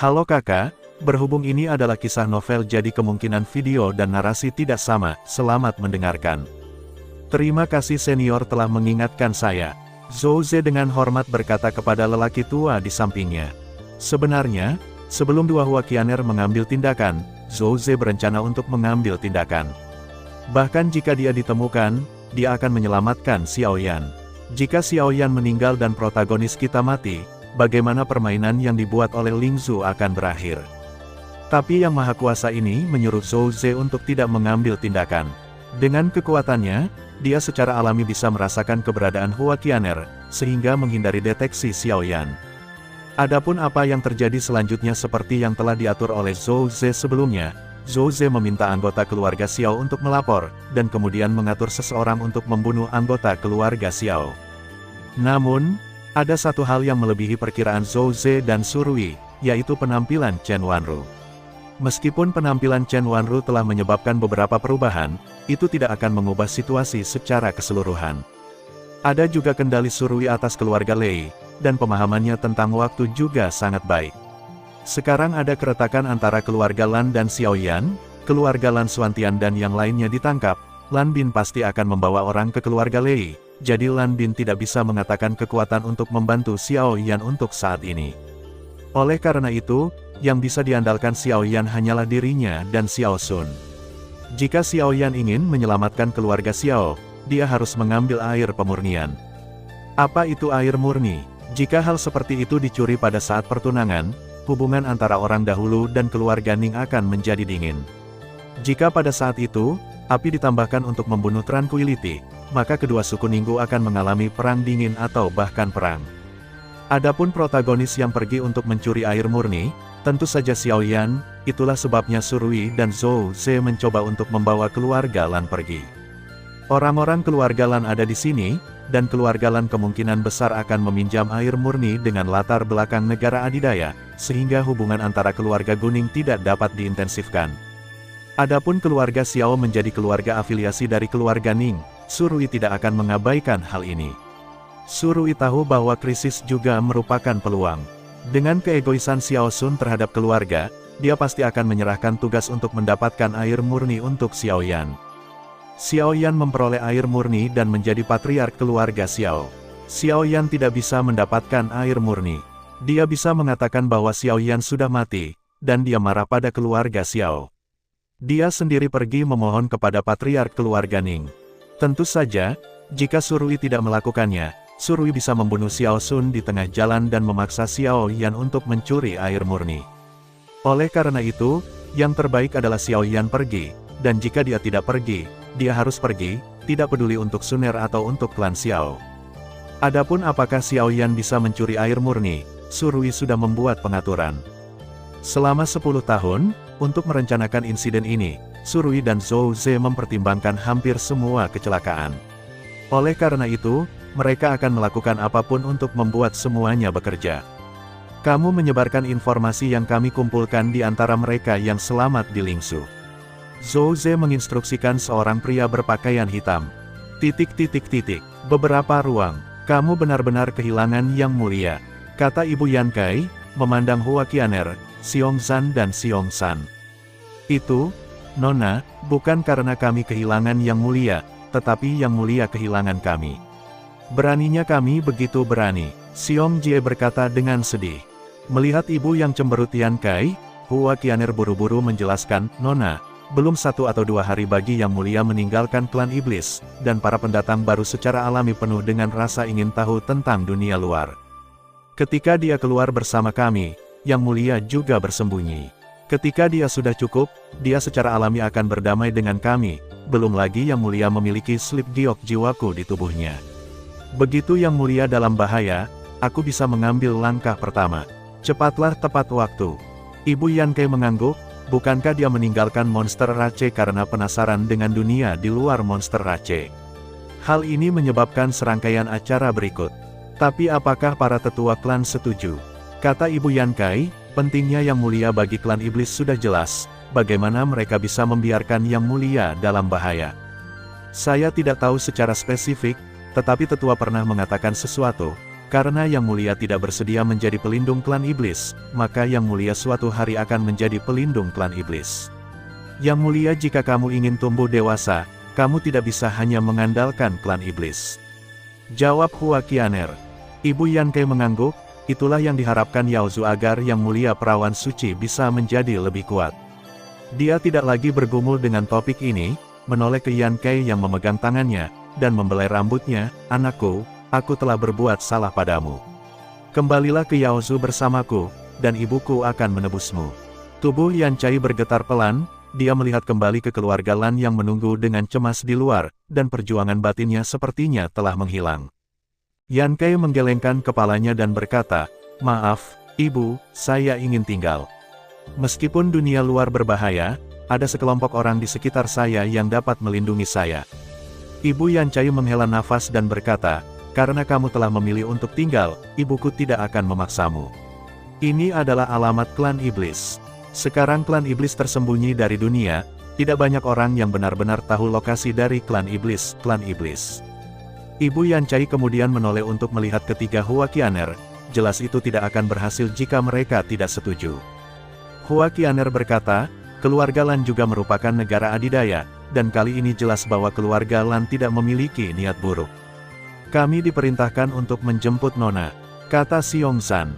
Halo kakak, berhubung ini adalah kisah novel jadi kemungkinan video dan narasi tidak sama, selamat mendengarkan. Terima kasih senior telah mengingatkan saya. Zhou Ze dengan hormat berkata kepada lelaki tua di sampingnya. Sebenarnya, sebelum dua Huaqianer mengambil tindakan, Zhou Ze berencana untuk mengambil tindakan. Bahkan jika dia ditemukan, dia akan menyelamatkan Xiao Yan. Jika Xiao Yan meninggal dan protagonis kita mati, bagaimana permainan yang dibuat oleh Ling Zhu akan berakhir. Tapi Yang Maha Kuasa ini menyuruh Zhou Ze untuk tidak mengambil tindakan. Dengan kekuatannya, dia secara alami bisa merasakan keberadaan Huaqianer, sehingga menghindari deteksi Xiao Yan. Adapun apa yang terjadi selanjutnya seperti yang telah diatur oleh Zhou Ze sebelumnya, Zhou Ze meminta anggota keluarga Xiao untuk melapor, dan kemudian mengatur seseorang untuk membunuh anggota keluarga Xiao. Namun, ada satu hal yang melebihi perkiraan Zhou Ze dan Surui, yaitu penampilan Chen Wanru. Meskipun penampilan Chen Wanru telah menyebabkan beberapa perubahan, itu tidak akan mengubah situasi secara keseluruhan. Ada juga kendali Surui atas keluarga Lei, dan pemahamannya tentang waktu juga sangat baik. Sekarang ada keretakan antara keluarga Lan dan Xiao Yan, keluarga Lan Xuantian dan yang lainnya ditangkap, Lan Bin pasti akan membawa orang ke keluarga Lei, jadi Lan Bin tidak bisa mengatakan kekuatan untuk membantu Xiao Yan untuk saat ini. Oleh karena itu, yang bisa diandalkan Xiao Yan hanyalah dirinya dan Xiao Sun. Jika Xiao Yan ingin menyelamatkan keluarga Xiao, dia harus mengambil air pemurnian. Apa itu air murni? Jika hal seperti itu dicuri pada saat pertunangan, hubungan antara orang dahulu dan keluarga Ning akan menjadi dingin. Jika pada saat itu, api ditambahkan untuk membunuh Tranquility, maka kedua suku Ninggu akan mengalami perang dingin atau bahkan perang. Adapun protagonis yang pergi untuk mencuri air murni, tentu saja Xiao Yan, itulah sebabnya Surui dan Zhou Ze mencoba untuk membawa keluarga Lan pergi. Orang-orang keluarga Lan ada di sini, dan keluarga Lan kemungkinan besar akan meminjam air murni dengan latar belakang negara adidaya, sehingga hubungan antara keluarga Guning tidak dapat diintensifkan. Adapun keluarga Xiao menjadi keluarga afiliasi dari keluarga Ning, Surui tidak akan mengabaikan hal ini. Surui tahu bahwa krisis juga merupakan peluang. Dengan keegoisan Xiao Sun terhadap keluarga, dia pasti akan menyerahkan tugas untuk mendapatkan air murni untuk Xiao Yan. Xiao Yan memperoleh air murni dan menjadi patriark keluarga Xiao. Xiao Yan tidak bisa mendapatkan air murni. Dia bisa mengatakan bahwa Xiao Yan sudah mati, dan dia marah pada keluarga Xiao. Dia sendiri pergi memohon kepada patriark keluarga Ning. Tentu saja, jika Surui tidak melakukannya, Surui bisa membunuh Xiao Sun di tengah jalan dan memaksa Xiao Yan untuk mencuri air murni. Oleh karena itu, yang terbaik adalah Xiao Yan pergi, dan jika dia tidak pergi, dia harus pergi, tidak peduli untuk Suner atau untuk klan Xiao. Adapun apakah Xiao Yan bisa mencuri air murni, Surui sudah membuat pengaturan. Selama 10 tahun, untuk merencanakan insiden ini, Surui dan Zhou Ze mempertimbangkan hampir semua kecelakaan. Oleh karena itu, mereka akan melakukan apapun untuk membuat semuanya bekerja. Kamu menyebarkan informasi yang kami kumpulkan di antara mereka yang selamat di Lingsu. Zhou Ze menginstruksikan seorang pria berpakaian hitam. Beberapa ruang. Kamu benar-benar kehilangan yang mulia, kata Ibu Yan Kai, memandang Huaqianer, Xiong Zhan dan Xiong San. Itu, Nona, bukan karena kami kehilangan yang mulia, tetapi yang mulia kehilangan kami. Beraninya kami begitu berani, Xiong Jie berkata dengan sedih. Melihat ibu yang cemberut Yan Kai, Huaqianer buru-buru menjelaskan, Nona, belum 1 atau 2 hari bagi yang mulia meninggalkan klan iblis, dan para pendatang baru secara alami penuh dengan rasa ingin tahu tentang dunia luar. Ketika dia keluar bersama kami, yang mulia juga bersembunyi. Ketika dia sudah cukup, dia secara alami akan berdamai dengan kami, belum lagi yang mulia memiliki slip giok jiwaku di tubuhnya. Begitu yang mulia dalam bahaya, aku bisa mengambil langkah pertama. Cepatlah tepat waktu. Ibu Yan Kai mengangguk, bukankah dia meninggalkan monster Rache karena penasaran dengan dunia di luar monster Rache? Hal ini menyebabkan serangkaian acara berikut. Tapi apakah para tetua klan setuju? Kata Ibu Yan Kai, pentingnya yang mulia bagi klan iblis sudah jelas, bagaimana mereka bisa membiarkan yang mulia dalam bahaya. Saya tidak tahu secara spesifik, tetapi tetua pernah mengatakan sesuatu, Karena Yang Mulia tidak bersedia menjadi pelindung klan iblis, maka Yang Mulia suatu hari akan menjadi pelindung klan iblis. Yang Mulia, jika kamu ingin tumbuh dewasa, kamu tidak bisa hanya mengandalkan klan iblis. Jawab Hua Qianer. Ibu Yan Kai mengangguk, itulah yang diharapkan Yao Zu agar Yang Mulia perawan suci bisa menjadi lebih kuat. Dia tidak lagi bergumul dengan topik ini, menoleh ke Yan Kai yang memegang tangannya, dan membelai rambutnya. Anakku, aku telah berbuat salah padamu. Kembalilah ke Yao Zu bersamaku, dan ibuku akan menebusmu. Tubuh Yan Kai bergetar pelan, dia melihat kembali ke keluarga Lan yang menunggu dengan cemas di luar, dan perjuangan batinnya sepertinya telah menghilang. Yan Kai menggelengkan kepalanya dan berkata, "Maaf, Ibu, saya ingin tinggal. Meskipun dunia luar berbahaya, ada sekelompok orang di sekitar saya yang dapat melindungi saya." Ibu Yan Kai menghela nafas dan berkata, "Karena kamu telah memilih untuk tinggal, ibuku tidak akan memaksamu. Ini adalah alamat klan iblis. Sekarang klan iblis tersembunyi dari dunia, tidak banyak orang yang benar-benar tahu lokasi dari klan iblis. Ibu Yan Kai kemudian menoleh untuk melihat ketiga Hua Qianer, jelas itu tidak akan berhasil jika mereka tidak setuju. Hua Qianer berkata, keluarga Lan juga merupakan negara adidaya, dan kali ini jelas bahwa keluarga Lan tidak memiliki niat buruk. Kami diperintahkan untuk menjemput Nona, kata Xiongzan.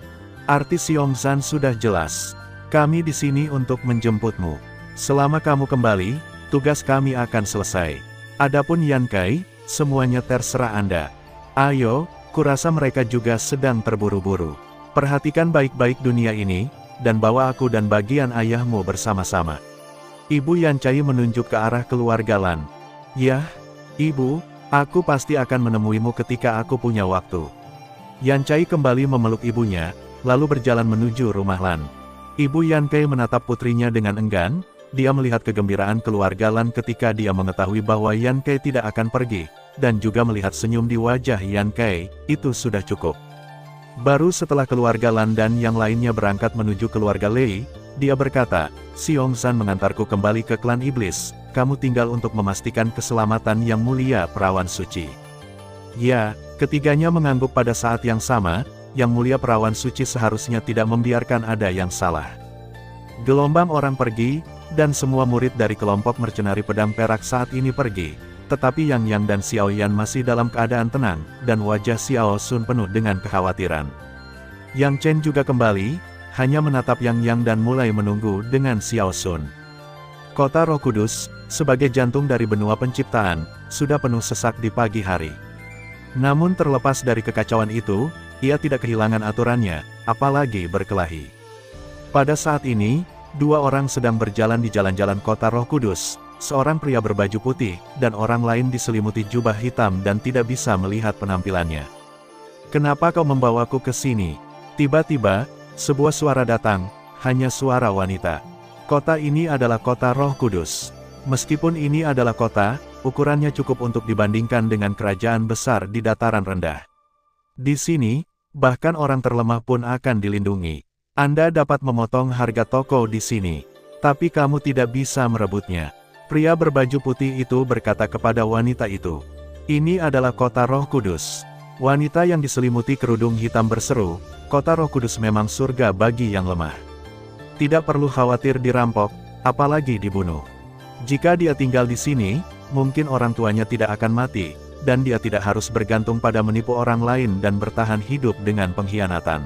Arti Xiongzan sudah jelas. Kami di sini untuk menjemputmu. Selama kamu kembali, tugas kami akan selesai. Adapun Yan Kai, semuanya terserah Anda. Ayo, kurasa mereka juga sedang terburu-buru. Perhatikan baik-baik dunia ini, dan bawa aku dan bagian ayahmu bersama-sama." Ibu Yan Kai menunjuk ke arah keluarga Lan. "Yah, Ibu, aku pasti akan menemuimu ketika aku punya waktu." Yan Kai kembali memeluk ibunya, lalu berjalan menuju rumah Lan. Ibu Yan Kai menatap putrinya dengan enggan, dia melihat kegembiraan keluarga Lan ketika dia mengetahui bahwa Yan Kai tidak akan pergi, dan juga melihat senyum di wajah Yan Kai, itu sudah cukup. Baru setelah keluarga Lan dan yang lainnya berangkat menuju keluarga Lei, dia berkata, "Xiongzan mengantarku kembali ke klan iblis, kamu tinggal untuk memastikan keselamatan Yang Mulia perawan suci." Ya, ketiganya mengangguk pada saat yang sama, Yang Mulia perawan suci seharusnya tidak membiarkan ada yang salah. Gelombang orang pergi, dan semua murid dari kelompok mercenari pedang perak saat ini pergi, tetapi Yang Yang dan Xiao Yan masih dalam keadaan tenang, dan wajah Xiao Sun penuh dengan kekhawatiran. Yang Chen juga kembali, hanya menatap Yang Yang dan mulai menunggu dengan Xiao Sun. Kota Roh Kudus, sebagai jantung dari benua penciptaan, sudah penuh sesak di pagi hari. Namun terlepas dari kekacauan itu, ia tidak kehilangan aturannya, apalagi berkelahi. Pada saat ini, dua orang sedang berjalan di jalan-jalan kota Roh Kudus, seorang pria berbaju putih, dan orang lain diselimuti jubah hitam dan tidak bisa melihat penampilannya. "Kenapa kau membawaku ke sini?" Tiba-tiba, sebuah suara datang, hanya suara wanita. "Kota ini adalah kota Roh Kudus. Meskipun ini adalah kota, ukurannya cukup untuk dibandingkan dengan kerajaan besar di dataran rendah. Di sini, bahkan orang terlemah pun akan dilindungi. Anda dapat memotong harga toko di sini, tapi kamu tidak bisa merebutnya." Pria berbaju putih itu berkata kepada wanita itu. "Ini adalah kota Roh Kudus." Wanita yang diselimuti kerudung hitam berseru, "Kota Roh Kudus memang surga bagi yang lemah. Tidak perlu khawatir dirampok, apalagi dibunuh. Jika dia tinggal di sini, mungkin orang tuanya tidak akan mati, dan dia tidak harus bergantung pada menipu orang lain dan bertahan hidup dengan pengkhianatan."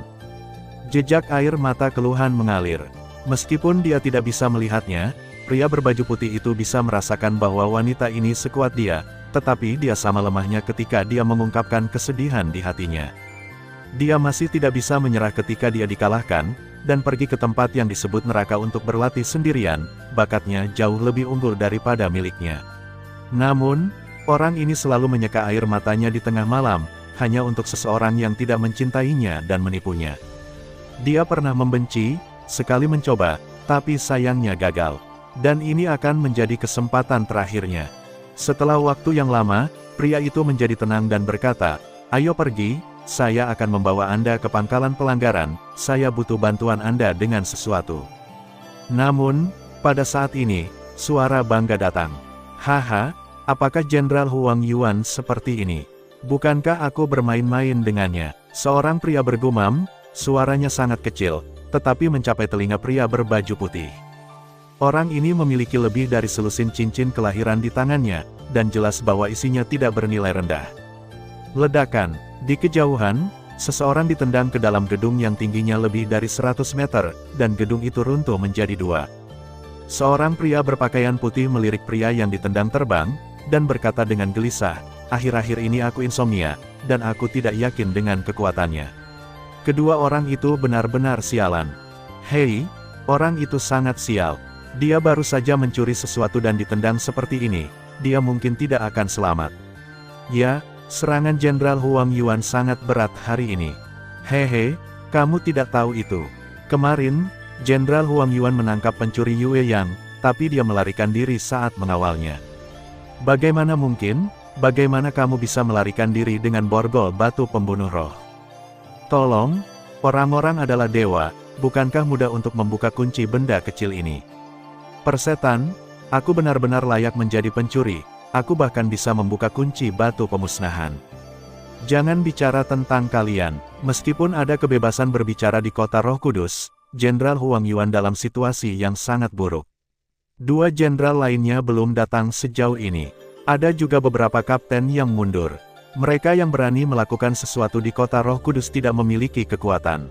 Jejak air mata keluhan mengalir. Meskipun dia tidak bisa melihatnya, pria berbaju putih itu bisa merasakan bahwa wanita ini sekuat dia, tetapi dia sama lemahnya ketika dia mengungkapkan kesedihan di hatinya. Dia masih tidak bisa menyerah ketika dia dikalahkan, dan pergi ke tempat yang disebut neraka untuk berlatih sendirian, bakatnya jauh lebih unggul daripada miliknya. Namun, orang ini selalu menyeka air matanya di tengah malam, hanya untuk seseorang yang tidak mencintainya dan menipunya. Dia pernah membenci, sekali mencoba, tapi sayangnya gagal. Dan ini akan menjadi kesempatan terakhirnya. Setelah waktu yang lama, pria itu menjadi tenang dan berkata, "Ayo pergi, saya akan membawa Anda ke pangkalan pelanggaran, saya butuh bantuan Anda dengan sesuatu." Namun, pada saat ini, suara bangga datang. "Haha, apakah Jenderal Huang Yuan seperti ini? Bukankah aku bermain-main dengannya?" Seorang pria bergumam, suaranya sangat kecil, tetapi mencapai telinga pria berbaju putih. Orang ini memiliki lebih dari selusin cincin kelahiran di tangannya, dan jelas bahwa isinya tidak bernilai rendah. Ledakan. Di kejauhan, seseorang ditendang ke dalam gedung yang tingginya lebih dari 100 meter, dan gedung itu runtuh menjadi dua. Seorang pria berpakaian putih melirik pria yang ditendang terbang, dan berkata dengan gelisah, "Akhir-akhir ini aku insomnia, dan aku tidak yakin dengan kekuatannya." Kedua orang itu benar-benar sialan. Hei, orang itu sangat sial. Dia baru saja mencuri sesuatu dan ditendang seperti ini, dia mungkin tidak akan selamat. Ya, serangan Jenderal Huang Yuan sangat berat hari ini. Hehe, kamu tidak tahu itu. Kemarin, Jenderal Huang Yuan menangkap pencuri Yue Yang, tapi dia melarikan diri saat mengawalnya. Bagaimana mungkin? Bagaimana kamu bisa melarikan diri dengan borgol batu pembunuh roh? Tolong, orang-orang adalah dewa, bukankah mudah untuk membuka kunci benda kecil ini? Persetan, aku benar-benar layak menjadi pencuri, aku bahkan bisa membuka kunci batu pemusnahan. Jangan bicara tentang kalian, meskipun ada kebebasan berbicara di kota Roh Kudus, Jenderal Huang Yuan dalam situasi yang sangat buruk. Dua jenderal lainnya belum datang sejauh ini. Ada juga beberapa kapten yang mundur. Mereka yang berani melakukan sesuatu di kota Roh Kudus tidak memiliki kekuatan.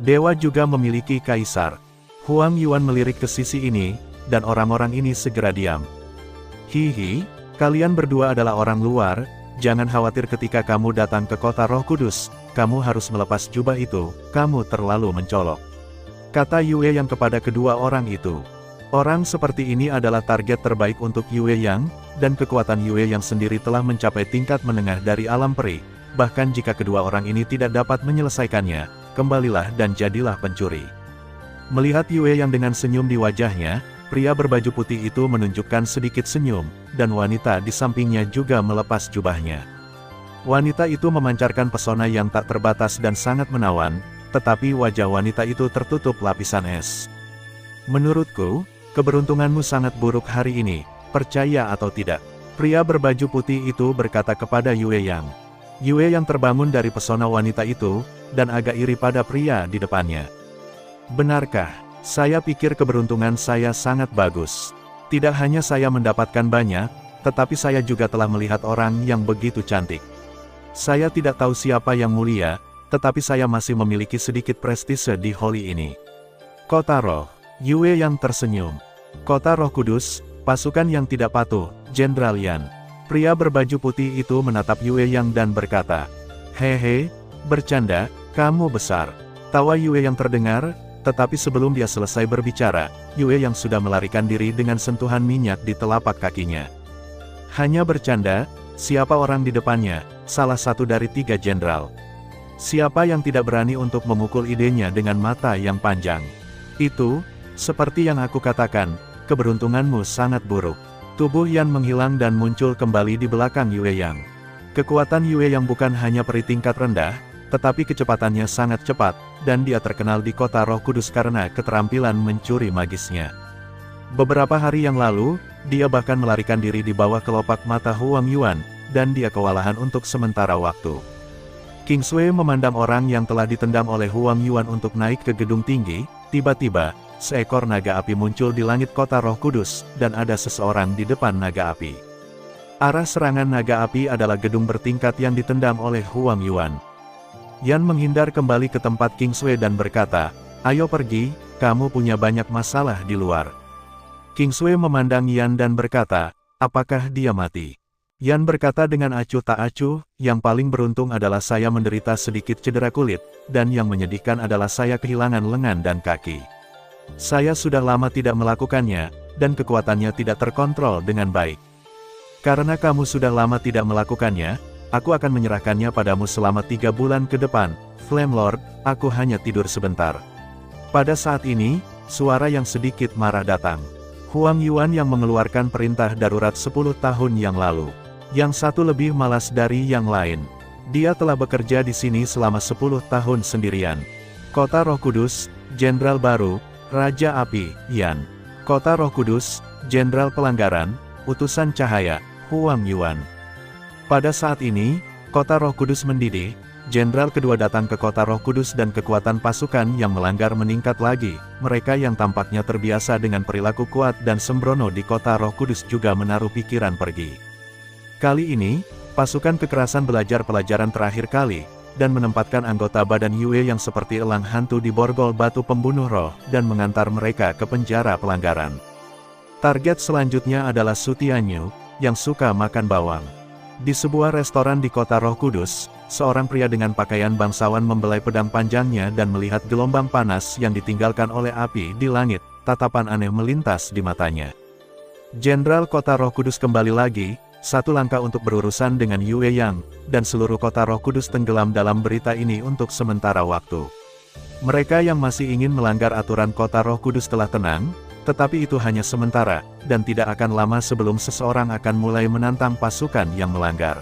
Dewa juga memiliki kaisar. Huang Yuan melirik ke sisi ini, dan orang-orang ini segera diam. Hihi, kalian berdua adalah orang luar, jangan khawatir ketika kamu datang ke kota Roh Kudus, kamu harus melepas jubah itu, kamu terlalu mencolok. Kata Yue Yang kepada kedua orang itu. Orang seperti ini adalah target terbaik untuk Yue Yang, dan kekuatan Yue Yang sendiri telah mencapai tingkat menengah dari alam peri. Bahkan jika kedua orang ini tidak dapat menyelesaikannya, kembalilah dan jadilah pencuri. Melihat Yue Yang dengan senyum di wajahnya, pria berbaju putih itu menunjukkan sedikit senyum, dan wanita di sampingnya juga melepas jubahnya. Wanita itu memancarkan pesona yang tak terbatas dan sangat menawan, tetapi wajah wanita itu tertutup lapisan es. Menurutku, keberuntunganmu sangat buruk hari ini, percaya atau tidak. Pria berbaju putih itu berkata kepada Yue Yang. Yue Yang terbangun dari pesona wanita itu, dan agak iri pada pria di depannya. Benarkah? Saya pikir keberuntungan saya sangat bagus. Tidak hanya saya mendapatkan banyak, tetapi saya juga telah melihat orang yang begitu cantik. Saya tidak tahu siapa yang mulia, tetapi saya masih memiliki sedikit prestise di Holy ini. Kota Roh. Yue Yang tersenyum. Kota Roh Kudus, pasukan yang tidak patuh, Jenderal Yan. Pria berbaju putih itu menatap Yue Yang dan berkata, "Hehe, bercanda, kamu besar." Tawa Yue Yang terdengar, tetapi sebelum dia selesai berbicara, Yue Yang sudah melarikan diri dengan sentuhan minyak di telapak kakinya. Hanya bercanda, siapa orang di depannya? Salah satu dari 3 jenderal. Siapa yang tidak berani untuk memukul idenya dengan mata yang panjang? Itu, seperti yang aku katakan, keberuntunganmu sangat buruk. Tubuh Yan menghilang dan muncul kembali di belakang Yue Yang. Kekuatan Yue Yang bukan hanya peri tingkat rendah, tetapi kecepatannya sangat cepat, dan dia terkenal di kota Roh Kudus karena keterampilan mencuri magisnya. Beberapa hari yang lalu, dia bahkan melarikan diri di bawah kelopak mata Huang Yuan, dan dia kewalahan untuk sementara waktu. King Sui memandang orang yang telah ditendang oleh Huang Yuan untuk naik ke gedung tinggi. Tiba-tiba, seekor naga api muncul di langit kota Roh Kudus, dan ada seseorang di depan naga api. Arah serangan naga api adalah gedung bertingkat yang ditendang oleh Huang Yuan. Yan menghindar kembali ke tempat King Sui dan berkata, "Ayo pergi, kamu punya banyak masalah di luar." King Sui memandang Yan dan berkata, "Apakah dia mati?" Yan berkata dengan acuh tak acuh, "Yang paling beruntung adalah saya menderita sedikit cedera kulit, dan yang menyedihkan adalah saya kehilangan lengan dan kaki. Saya sudah lama tidak melakukannya, dan kekuatannya tidak terkontrol dengan baik. Karena kamu sudah lama tidak melakukannya, aku akan menyerahkannya padamu selama 3 bulan ke depan, Flame Lord, aku hanya tidur sebentar." Pada saat ini, suara yang sedikit marah datang. Huang Yuan yang mengeluarkan perintah darurat 10 tahun yang lalu. Yang satu lebih malas dari yang lain. Dia telah bekerja di sini selama 10 tahun sendirian. Kota Roh Kudus, Jenderal baru, Raja Api, Yan. Kota Roh Kudus, Jenderal Pelanggaran, Utusan Cahaya, Huang Yuan. Pada saat ini, Kota Roh Kudus mendidih, Jenderal kedua datang ke kota Roh Kudus dan kekuatan pasukan yang melanggar meningkat lagi. Mereka yang tampaknya terbiasa dengan perilaku kuat dan sembrono di kota Roh Kudus juga menaruh pikiran pergi. Kali ini, pasukan kekerasan belajar pelajaran terakhir kali, dan menempatkan anggota badan Yue yang seperti elang hantu di borgol batu pembunuh roh, dan mengantar mereka ke penjara pelanggaran. Target selanjutnya adalah Su Tianyu, yang suka makan bawang. Di sebuah restoran di kota Roh Kudus, seorang pria dengan pakaian bangsawan membelai pedang panjangnya dan melihat gelombang panas yang ditinggalkan oleh api di langit. Tatapan aneh melintas di matanya. Jenderal kota Roh Kudus kembali lagi, satu langkah untuk berurusan dengan Yue Yang, dan seluruh kota Roh Kudus tenggelam dalam berita ini untuk sementara waktu. Mereka yang masih ingin melanggar aturan kota Roh Kudus telah tenang, tetapi itu hanya sementara, dan tidak akan lama sebelum seseorang akan mulai menantang pasukan yang melanggar.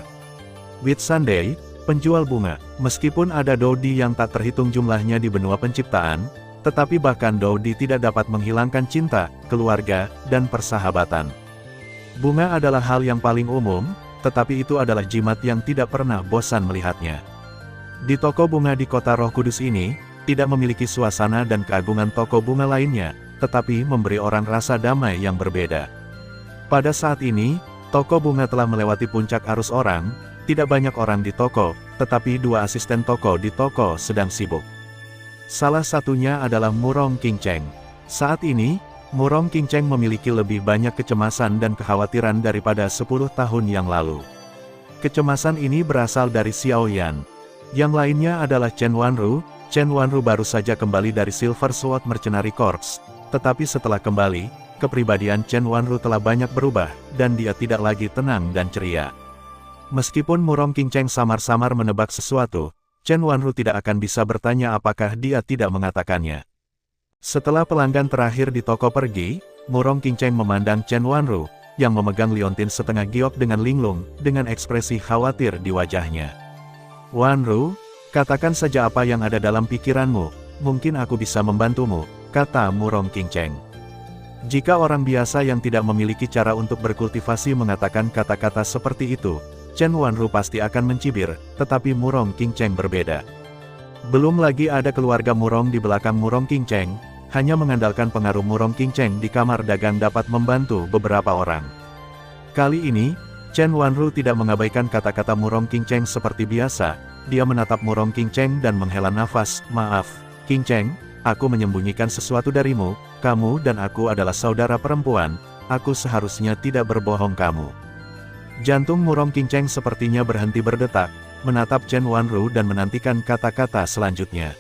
Whit Sunday, penjual bunga, meskipun ada Dodi yang tak terhitung jumlahnya di benua penciptaan, tetapi bahkan Dodi tidak dapat menghilangkan cinta, keluarga, dan persahabatan. Bunga adalah hal yang paling umum, tetapi itu adalah jimat yang tidak pernah bosan melihatnya. Di toko bunga di kota Roh Kudus ini, tidak memiliki suasana dan keagungan toko bunga lainnya, tetapi memberi orang rasa damai yang berbeda. Pada saat ini, toko bunga telah melewati puncak arus orang, tidak banyak orang di toko, tetapi dua asisten toko di toko sedang sibuk. Salah satunya adalah Murong Qingcheng. Saat ini, Murong Qingcheng memiliki lebih banyak kecemasan dan kekhawatiran daripada 10 tahun yang lalu. Kecemasan ini berasal dari Xiao Yan. Yang lainnya adalah Chen Wanru. Chen Wanru baru saja kembali dari Silver Sword Mercenary Corps. Tetapi setelah kembali, kepribadian Chen Wanru telah banyak berubah, dan dia tidak lagi tenang dan ceria. Meskipun Murong Qingcheng samar-samar menebak sesuatu, Chen Wanru tidak akan bisa bertanya apakah dia tidak mengatakannya. Setelah pelanggan terakhir di toko pergi, Murong Qingcheng memandang Chen Wanru, yang memegang liontin setengah giok dengan linglung, dengan ekspresi khawatir di wajahnya. Wanru, katakan saja apa yang ada dalam pikiranmu, mungkin aku bisa membantumu, kata Murong Qingcheng. Jika orang biasa yang tidak memiliki cara untuk berkultivasi mengatakan kata-kata seperti itu, Chen Wanru pasti akan mencibir, tetapi Murong Qingcheng berbeda. Belum lagi ada keluarga Murong di belakang Murong Qingcheng, hanya mengandalkan pengaruh Murong Qingcheng di kamar dagang dapat membantu beberapa orang. Kali ini, Chen Wanru tidak mengabaikan kata-kata Murong Qingcheng seperti biasa, dia menatap Murong Qingcheng dan menghela nafas. Maaf, Qingcheng, aku menyembunyikan sesuatu darimu, kamu dan aku adalah saudara perempuan, aku seharusnya tidak berbohong kamu. Jantung Murong Qingcheng sepertinya berhenti berdetak, menatap Chen Wanru dan menantikan kata-kata selanjutnya.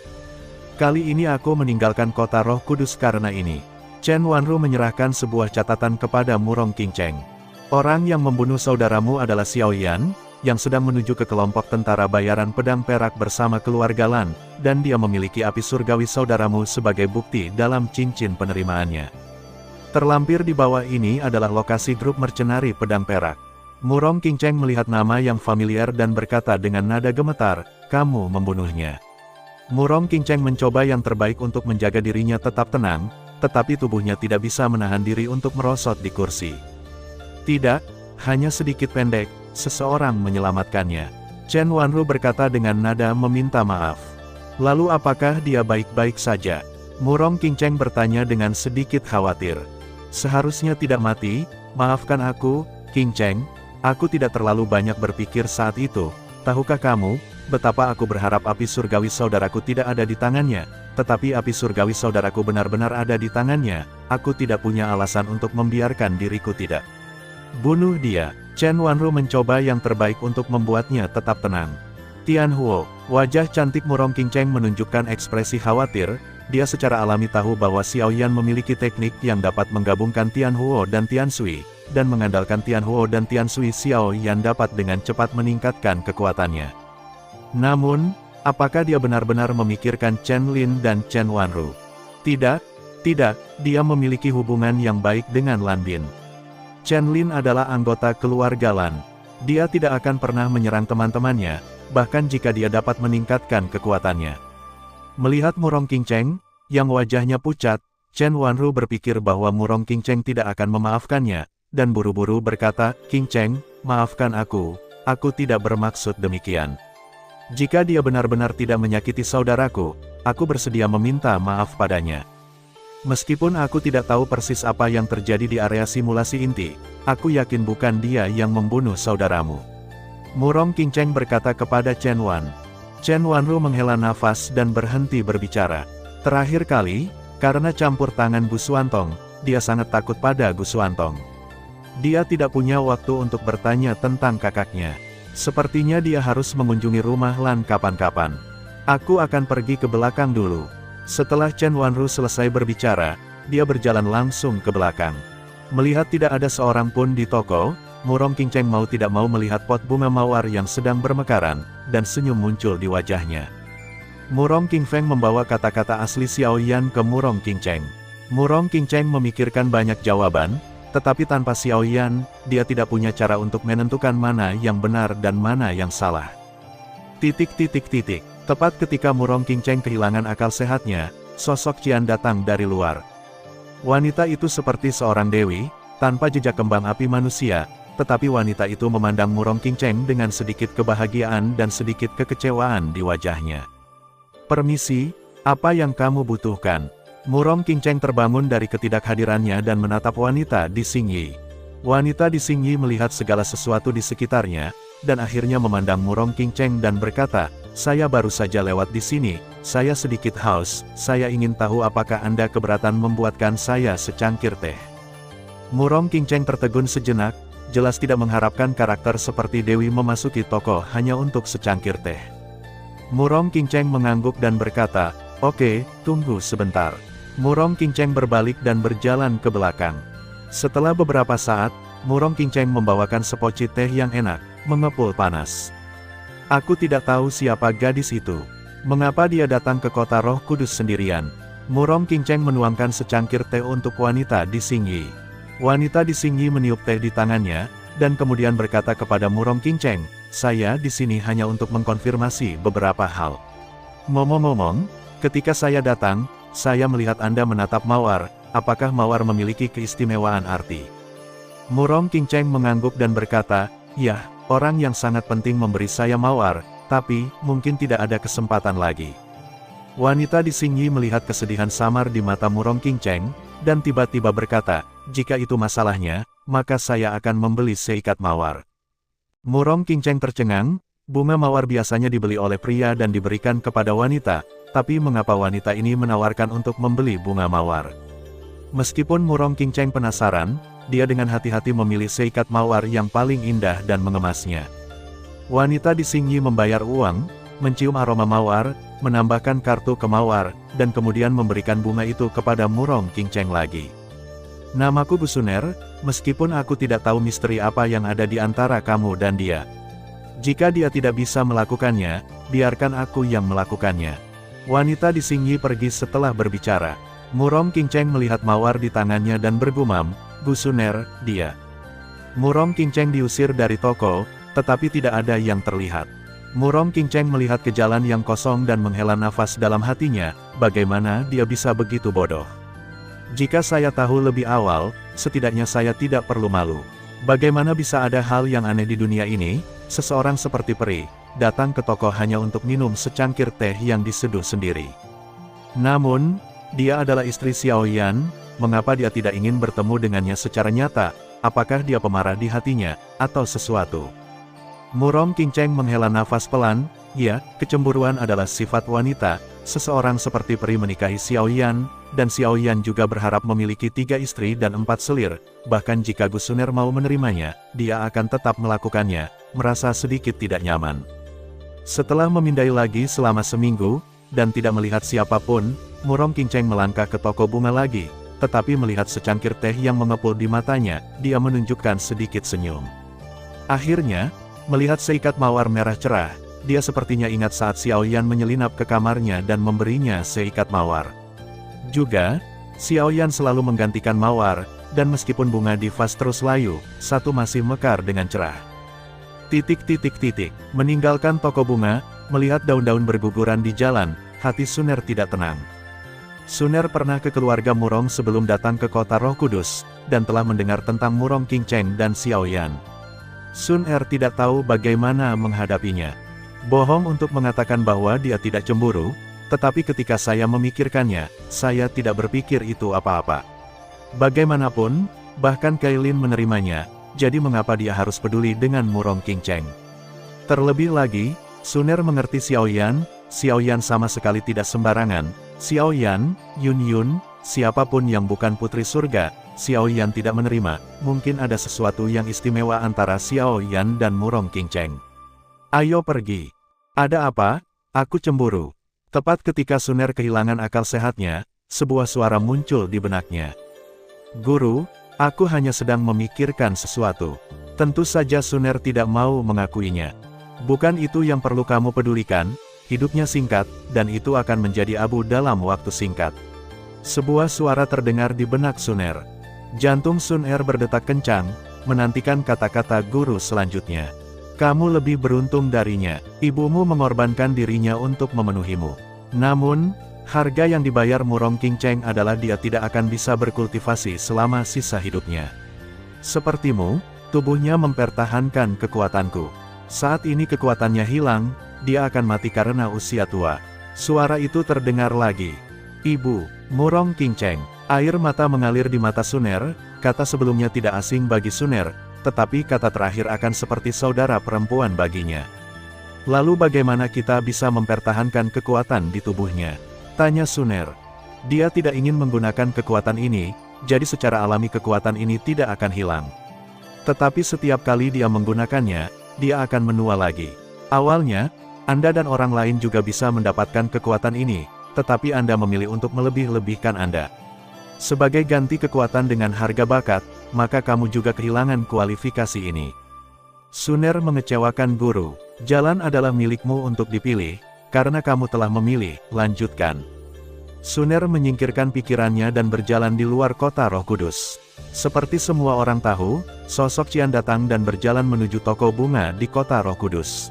Kali ini aku meninggalkan kota Roh Kudus karena ini. Chen Wanru menyerahkan sebuah catatan kepada Murong Qingcheng. Orang yang membunuh saudaramu adalah Xiao Yan, yang sedang menuju ke kelompok tentara bayaran pedang perak bersama keluarga Lan, dan dia memiliki api surgawi saudaramu sebagai bukti dalam cincin penerimaannya. Terlampir di bawah ini adalah lokasi grup mercenari pedang perak. Murong Qingcheng melihat nama yang familiar dan berkata dengan nada gemetar, kamu membunuhnya. Murong Qingcheng mencoba yang terbaik untuk menjaga dirinya tetap tenang, tetapi tubuhnya tidak bisa menahan diri untuk merosot di kursi. Tidak, hanya sedikit pendek, seseorang menyelamatkannya. Chen Wanru berkata dengan nada meminta maaf. Lalu apakah dia baik-baik saja? Murong Qingcheng bertanya dengan sedikit khawatir. Seharusnya tidak mati, maafkan aku, Qingcheng, aku tidak terlalu banyak berpikir saat itu. Tahukah kamu, betapa aku berharap api surgawi saudaraku tidak ada di tangannya, tetapi api surgawi saudaraku benar-benar ada di tangannya, aku tidak punya alasan untuk membiarkan diriku tidak bunuh dia. Chen Wanru mencoba yang terbaik untuk membuatnya tetap tenang. Tian Huo, wajah cantik Murong Qingcheng menunjukkan ekspresi khawatir, dia secara alami tahu bahwa Xiao Yan memiliki teknik yang dapat menggabungkan Tian Huo dan Tian Sui, dan mengandalkan Tian Huo dan Tian Sui Xiao Yan dapat dengan cepat meningkatkan kekuatannya. Namun, apakah dia benar-benar memikirkan Chen Lin dan Chen Wanru? Tidak, dia memiliki hubungan yang baik dengan Lan Bin. Chen Lin adalah anggota keluarga Lan. Dia tidak akan pernah menyerang teman-temannya, bahkan jika dia dapat meningkatkan kekuatannya. Melihat Murong Qingcheng, yang wajahnya pucat, Chen Wanru berpikir bahwa Murong Qingcheng tidak akan memaafkannya, dan buru-buru berkata, Qingcheng, maafkan aku tidak bermaksud demikian. Jika dia benar-benar tidak menyakiti saudaraku, aku bersedia meminta maaf padanya. Meskipun aku tidak tahu persis apa yang terjadi di area simulasi inti, aku yakin bukan dia yang membunuh saudaramu. Murong Qingcheng berkata kepada Chen Wan. Chen Wanru menghela nafas dan berhenti berbicara. Terakhir kali, karena campur tangan Gu Xuantong, dia sangat takut pada Gu Xuantong. Dia tidak punya waktu untuk bertanya tentang kakaknya. Sepertinya dia harus mengunjungi rumah Lan kapan-kapan. Aku akan pergi ke belakang dulu. Setelah Chen Wanru selesai berbicara, dia berjalan langsung ke belakang. Melihat tidak ada seorang pun di toko, Murong Qingcheng mau tidak mau melihat pot bunga mawar yang sedang bermekaran, dan senyum muncul di wajahnya. Murong Qingfeng membawa kata-kata asli Xiao Yan ke Murong Qingcheng. Murong Qingcheng memikirkan banyak jawaban, tetapi tanpa Xiao Yan, dia tidak punya cara untuk menentukan mana yang benar dan mana yang salah. Tepat ketika Murong Qingcheng kehilangan akal sehatnya, sosok Qian datang dari luar. Wanita itu seperti seorang dewi, tanpa jejak kembang api manusia, tetapi wanita itu memandang Murong Qingcheng dengan sedikit kebahagiaan dan sedikit kekecewaan di wajahnya. Permisi, apa yang kamu butuhkan? Murong Qingcheng terbangun dari ketidakhadirannya dan menatap wanita di Xingyi. Wanita di Xingyi melihat segala sesuatu di sekitarnya, dan akhirnya memandang Murong Qingcheng dan berkata, "Saya baru saja lewat di sini, saya sedikit haus, saya ingin tahu apakah Anda keberatan membuatkan saya secangkir teh." Murong Qingcheng tertegun sejenak, jelas tidak mengharapkan karakter seperti Dewi memasuki toko hanya untuk secangkir teh. Murong Qingcheng mengangguk dan berkata, "Oke, tunggu sebentar." Murong Qingcheng berbalik dan berjalan ke belakang. Setelah beberapa saat, Murong Qingcheng membawakan sepocit teh yang enak, mengepul panas. Aku tidak tahu siapa gadis itu. Mengapa dia datang ke kota Roh Kudus sendirian? Murong Qingcheng menuangkan secangkir teh untuk wanita di Xingyi. Wanita di Xingyi meniup teh di tangannya, dan kemudian berkata kepada Murong Qingcheng, "Saya di sini hanya untuk mengkonfirmasi beberapa hal. Ngomong-ngomong, ketika saya datang, saya melihat Anda menatap mawar, apakah mawar memiliki keistimewaan arti?" Murong Qingcheng mengangguk dan berkata, "Ya, orang yang sangat penting memberi saya mawar, tapi mungkin tidak ada kesempatan lagi." Wanita di Xingyi melihat kesedihan samar di mata Murong Qingcheng, dan tiba-tiba berkata, "Jika itu masalahnya, maka saya akan membeli seikat mawar." Murong Qingcheng tercengang, bunga mawar biasanya dibeli oleh pria dan diberikan kepada wanita, tapi mengapa wanita ini menawarkan untuk membeli bunga mawar? Meskipun Murong Qingcheng penasaran, dia dengan hati-hati memilih seikat mawar yang paling indah dan mengemasnya. Wanita di Xingyi membayar uang, mencium aroma mawar, menambahkan kartu ke mawar, dan kemudian memberikan bunga itu kepada Murong Qingcheng lagi. "Namaku Gusuner, meskipun aku tidak tahu misteri apa yang ada di antara kamu dan dia. Jika dia tidak bisa melakukannya, biarkan aku yang melakukannya." Wanita di Xingyi pergi setelah berbicara. Murong Qingcheng melihat mawar di tangannya dan bergumam, "Gusuner, dia." Murong Qingcheng diusir dari toko, tetapi tidak ada yang terlihat. Murong Qingcheng melihat ke jalan yang kosong dan menghela nafas dalam hatinya, bagaimana dia bisa begitu bodoh. Jika saya tahu lebih awal, setidaknya saya tidak perlu malu. Bagaimana bisa ada hal yang aneh di dunia ini, seseorang seperti peri, datang ke toko hanya untuk minum secangkir teh yang diseduh sendiri. Namun, dia adalah istri Xiao Yan, mengapa dia tidak ingin bertemu dengannya secara nyata, apakah dia pemarah di hatinya, atau sesuatu? Murong Qingcheng menghela nafas pelan, ya, kecemburuan adalah sifat wanita, seseorang seperti peri menikahi Xiao Yan, dan Xiao Yan juga berharap memiliki 3 istri dan 4 selir, bahkan jika Gusuner mau menerimanya, dia akan tetap melakukannya, merasa sedikit tidak nyaman. Setelah memindai lagi selama seminggu, dan tidak melihat siapapun, Murong Qingcheng melangkah ke toko bunga lagi, tetapi melihat secangkir teh yang mengepul di matanya, dia menunjukkan sedikit senyum. Akhirnya, melihat seikat mawar merah cerah, dia sepertinya ingat saat Xiao Yan menyelinap ke kamarnya dan memberinya seikat mawar. Juga, Xiao Yan selalu menggantikan mawar, dan meskipun bunga di vas terus layu, satu masih mekar dengan cerah. Meninggalkan toko bunga, melihat daun-daun berguguran di jalan, hati Suner tidak tenang. Suner pernah ke keluarga Murong sebelum datang ke kota Roh Kudus, dan telah mendengar tentang Murong Qingcheng dan Xiao Yan. Sun Er tidak tahu bagaimana menghadapinya. Bohong untuk mengatakan bahwa dia tidak cemburu, tetapi ketika saya memikirkannya, saya tidak berpikir itu apa-apa. Bagaimanapun, bahkan Kailin menerimanya, jadi mengapa dia harus peduli dengan Murong Qingcheng? Terlebih lagi, Suner mengerti Xiaoyan sama sekali tidak sembarangan. Xiaoyan, Yun, siapapun yang bukan putri surga, Xiaoyan tidak menerima. Mungkin ada sesuatu yang istimewa antara Xiaoyan dan Murong Qingcheng. Ayo pergi. Ada apa? Aku cemburu. Tepat ketika Suner kehilangan akal sehatnya, sebuah suara muncul di benaknya. Guru, aku hanya sedang memikirkan sesuatu. Tentu saja Suner tidak mau mengakuinya. Bukan itu yang perlu kamu pedulikan, hidupnya singkat, dan itu akan menjadi abu dalam waktu singkat. Sebuah suara terdengar di benak Suner. Jantung Suner berdetak kencang, menantikan kata-kata guru selanjutnya. Kamu lebih beruntung darinya, ibumu mengorbankan dirinya untuk memenuhimu. Namun, harga yang dibayar Murong Qingcheng adalah dia tidak akan bisa berkultivasi selama sisa hidupnya. Sepertimu, tubuhnya mempertahankan kekuatanku. Saat ini kekuatannya hilang, dia akan mati karena usia tua. Suara itu terdengar lagi. Ibu, Murong Qingcheng. Air mata mengalir di mata Suner, kata sebelumnya tidak asing bagi Suner, tetapi kata terakhir akan seperti saudara perempuan baginya. Lalu bagaimana kita bisa mempertahankan kekuatan di tubuhnya? Tanya Suner. Dia tidak ingin menggunakan kekuatan ini, jadi secara alami kekuatan ini tidak akan hilang. Tetapi setiap kali dia menggunakannya, dia akan menua lagi. Awalnya, Anda dan orang lain juga bisa mendapatkan kekuatan ini, tetapi Anda memilih untuk melebih-lebihkan Anda. Sebagai ganti kekuatan dengan harga bakat, maka kamu juga kehilangan kualifikasi ini. Suner mengecewakan guru. Jalan adalah milikmu untuk dipilih, karena kamu telah memilih, lanjutkan. Suner menyingkirkan pikirannya dan berjalan di luar kota Roh Kudus. Seperti semua orang tahu, sosok Qian datang dan berjalan menuju toko bunga di kota Roh Kudus.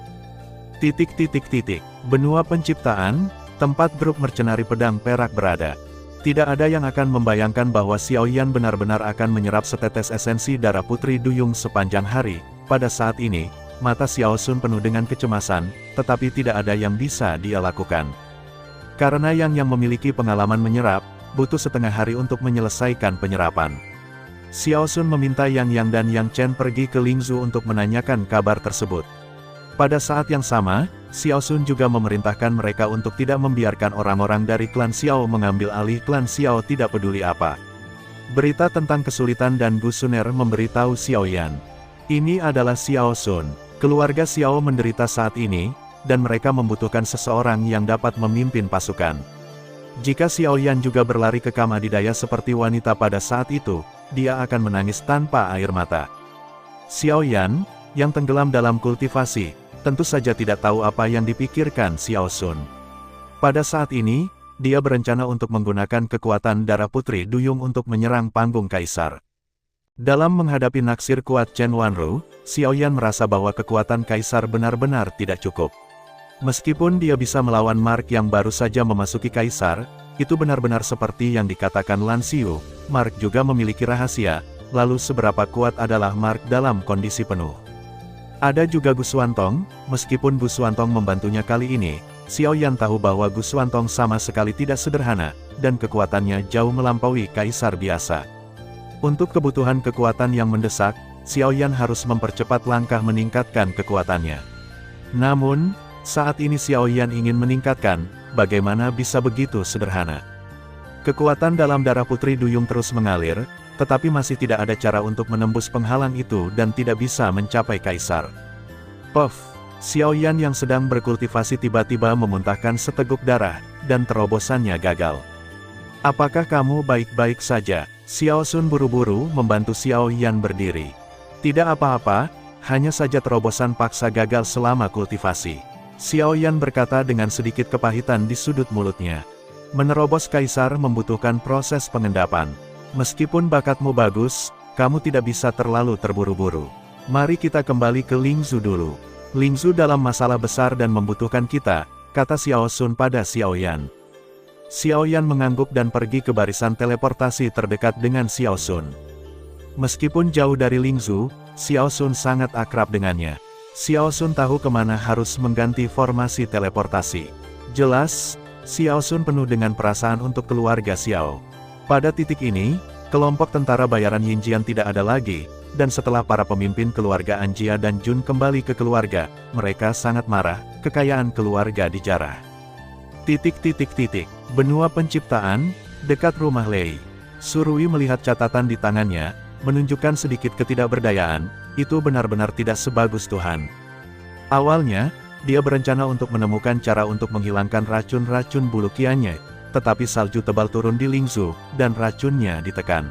Benua penciptaan, tempat grup mercenari pedang perak berada. Tidak ada yang akan membayangkan bahwa Xiaoyan benar-benar akan menyerap setetes esensi darah Putri Duyung sepanjang hari. Pada saat ini, mata Xiao Sun penuh dengan kecemasan, tetapi tidak ada yang bisa dia lakukan. Karena yang memiliki pengalaman menyerap, butuh setengah hari untuk menyelesaikan penyerapan. Xiao Sun meminta Yang dan Yang Chen pergi ke Lingzhou untuk menanyakan kabar tersebut. Pada saat yang sama, Xiao Sun juga memerintahkan mereka untuk tidak membiarkan orang-orang dari klan Xiao mengambil alih klan Xiao tidak peduli apa. Berita tentang kesulitan dan Gu Suner memberitahu Xiaoyan. Ini adalah Xiao Sun. Keluarga Xiao menderita saat ini, dan mereka membutuhkan seseorang yang dapat memimpin pasukan. Jika Xiaoyan juga berlari ke Kamadidaya seperti wanita pada saat itu, dia akan menangis tanpa air mata. Xiaoyan, yang tenggelam dalam kultivasi, tentu saja tidak tahu apa yang dipikirkan Xiao Sun. Pada saat ini, dia berencana untuk menggunakan kekuatan darah Putri Duyung untuk menyerang panggung Kaisar. Dalam menghadapi naksir kuat Chen Wanru, Xiaoyan merasa bahwa kekuatan Kaisar benar-benar tidak cukup. Meskipun dia bisa melawan Mark yang baru saja memasuki Kaisar, itu benar-benar seperti yang dikatakan Lan Xiu, Mark juga memiliki rahasia, lalu seberapa kuat adalah Mark dalam kondisi penuh. Ada juga Gu Xuantong, meskipun Gu Xuantong membantunya kali ini, Xiaoyan tahu bahwa Gu Xuantong sama sekali tidak sederhana, dan kekuatannya jauh melampaui Kaisar biasa. Untuk kebutuhan kekuatan yang mendesak, Xiaoyan harus mempercepat langkah meningkatkan kekuatannya. Namun, saat ini Xiaoyan ingin meningkatkan, bagaimana bisa begitu sederhana? Kekuatan dalam darah Putri Duyung terus mengalir, tetapi masih tidak ada cara untuk menembus penghalang itu dan tidak bisa mencapai Kaisar. Puff! Xiaoyan yang sedang berkultivasi tiba-tiba memuntahkan seteguk darah, dan terobosannya gagal. Apakah kamu baik-baik saja? Xiao Sun buru-buru membantu Xiaoyan berdiri. Tidak apa-apa, hanya saja terobosan paksa gagal selama kultivasi. Xiaoyan berkata dengan sedikit kepahitan di sudut mulutnya. Menerobos Kaisar membutuhkan proses pengendapan. Meskipun bakatmu bagus, kamu tidak bisa terlalu terburu-buru. Mari kita kembali ke Lingzhou dulu. Lingzhou dalam masalah besar dan membutuhkan kita, kata Xiao Sun pada Xiaoyan. Xiaoyan mengangguk dan pergi ke barisan teleportasi terdekat dengan Xiao Sun. Meskipun jauh dari Lingzhou, Xiao Sun sangat akrab dengannya. Xiao Sun tahu kemana harus mengganti formasi teleportasi. Jelas, Xiao Sun penuh dengan perasaan untuk keluarga Xiao. Pada titik ini, kelompok tentara bayaran Yinjian tidak ada lagi, dan setelah para pemimpin keluarga Anjia dan Jun kembali ke keluarga, mereka sangat marah, kekayaan keluarga dijarah. Benua penciptaan, dekat rumah Lei. Surui melihat catatan di tangannya, menunjukkan sedikit ketidakberdayaan, itu benar-benar tidak sebagus Tuhan. Awalnya, dia berencana untuk menemukan cara untuk menghilangkan racun-racun bulu kiannya, tetapi salju tebal turun di Lingzhou, dan racunnya ditekan.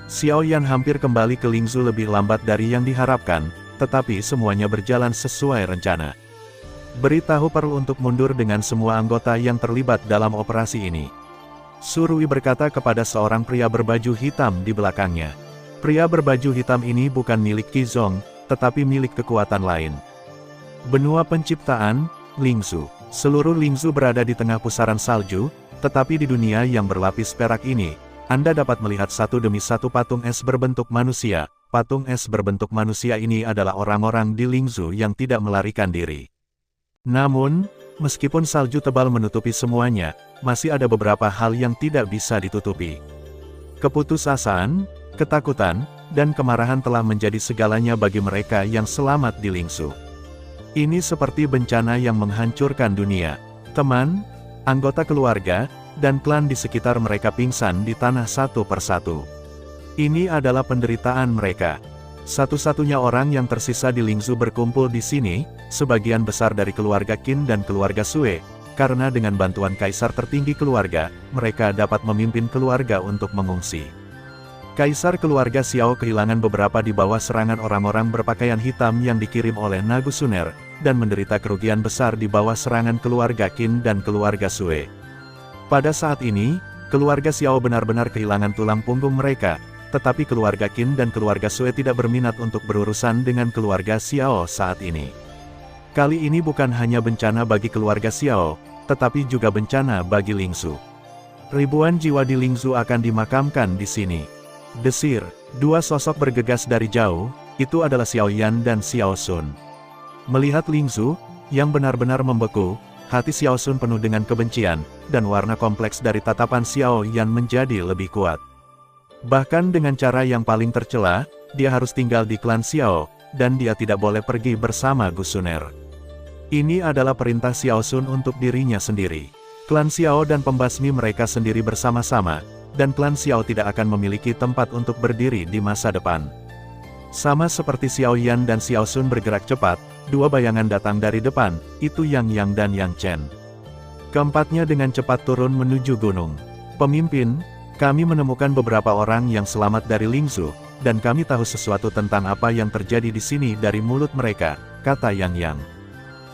Xiao Yan hampir kembali ke Lingzhou lebih lambat dari yang diharapkan, tetapi semuanya berjalan sesuai rencana. Beritahu perlu untuk mundur dengan semua anggota yang terlibat dalam operasi ini. Surui berkata kepada seorang pria berbaju hitam di belakangnya. Pria berbaju hitam ini bukan milik Qizong, tetapi milik kekuatan lain. Benua penciptaan, Lingzhou. Seluruh Lingzhou berada di tengah pusaran salju, tetapi di dunia yang berlapis perak ini, Anda dapat melihat satu demi satu patung es berbentuk manusia. Patung es berbentuk manusia ini adalah orang-orang di Lingzhou yang tidak melarikan diri. Namun, meskipun salju tebal menutupi semuanya, masih ada beberapa hal yang tidak bisa ditutupi. Keputusasaan, ketakutan, dan kemarahan telah menjadi segalanya bagi mereka yang selamat di Lingzhou. Ini seperti bencana yang menghancurkan dunia. Teman, anggota keluarga, dan klan di sekitar mereka pingsan di tanah satu persatu. Ini adalah penderitaan mereka. Satu-satunya orang yang tersisa di Lingzhou berkumpul di sini, sebagian besar dari keluarga Qin dan keluarga Sui, karena dengan bantuan kaisar tertinggi keluarga, mereka dapat memimpin keluarga untuk mengungsi. Kaisar keluarga Xiao kehilangan beberapa di bawah serangan orang-orang berpakaian hitam yang dikirim oleh Nagusuner, dan menderita kerugian besar di bawah serangan keluarga Qin dan keluarga Sui. Pada saat ini, keluarga Xiao benar-benar kehilangan tulang punggung mereka, tetapi keluarga Qin dan keluarga Sui tidak berminat untuk berurusan dengan keluarga Xiao saat ini. Kali ini bukan hanya bencana bagi keluarga Xiao, tetapi juga bencana bagi Lingzhou. Ribuan jiwa di Lingzhou akan dimakamkan di sini. Desir, dua sosok bergegas dari jauh, itu adalah Xiao Yan dan Xiao Sun. Melihat Lingzhou, yang benar-benar membeku, hati Xiao Sun penuh dengan kebencian, dan warna kompleks dari tatapan Xiao Yan menjadi lebih kuat. Bahkan dengan cara yang paling tercela, dia harus tinggal di klan Xiao, dan dia tidak boleh pergi bersama Gusuner. Ini adalah perintah Xiao Sun untuk dirinya sendiri. Klan Xiao dan pembasmi mereka sendiri bersama-sama, dan klan Xiao tidak akan memiliki tempat untuk berdiri di masa depan. Sama seperti Xiao Yan dan Xiao Sun bergerak cepat, dua bayangan datang dari depan, itu Yang dan Yang Chen. Keempatnya dengan cepat turun menuju gunung. Pemimpin, kami menemukan beberapa orang yang selamat dari Lingzhou, dan kami tahu sesuatu tentang apa yang terjadi di sini dari mulut mereka, kata Yang.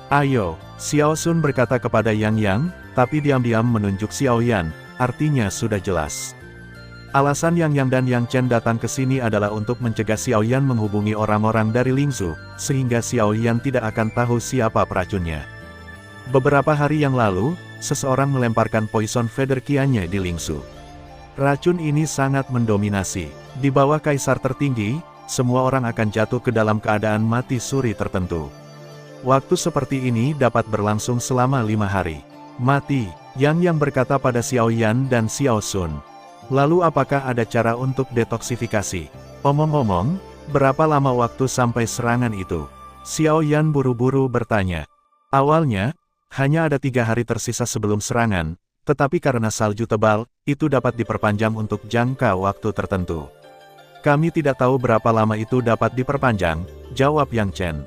Ayo, Xiao Sun berkata kepada Yang, tapi diam-diam menunjuk Xiao Yan, artinya sudah jelas. Alasan Yang dan Yang Chen datang ke sini adalah untuk mencegah Xiao Yan menghubungi orang-orang dari Lingzhou, sehingga Xiao Yan tidak akan tahu siapa peracunnya. Beberapa hari yang lalu, seseorang melemparkan poison feather kiannya di Lingzhou. Racun ini sangat mendominasi. Di bawah kaisar tertinggi, semua orang akan jatuh ke dalam keadaan mati suri tertentu. Waktu seperti ini dapat berlangsung selama 5 hari. Mati, Yang berkata pada Xiao Yan dan Xiao Sun. Lalu apakah ada cara untuk detoksifikasi? Omong-omong, berapa lama waktu sampai serangan itu? Xiao Yan buru-buru bertanya. Awalnya, hanya ada 3 hari tersisa sebelum serangan, tetapi karena salju tebal, itu dapat diperpanjang untuk jangka waktu tertentu. Kami tidak tahu berapa lama itu dapat diperpanjang, jawab Yang Chen.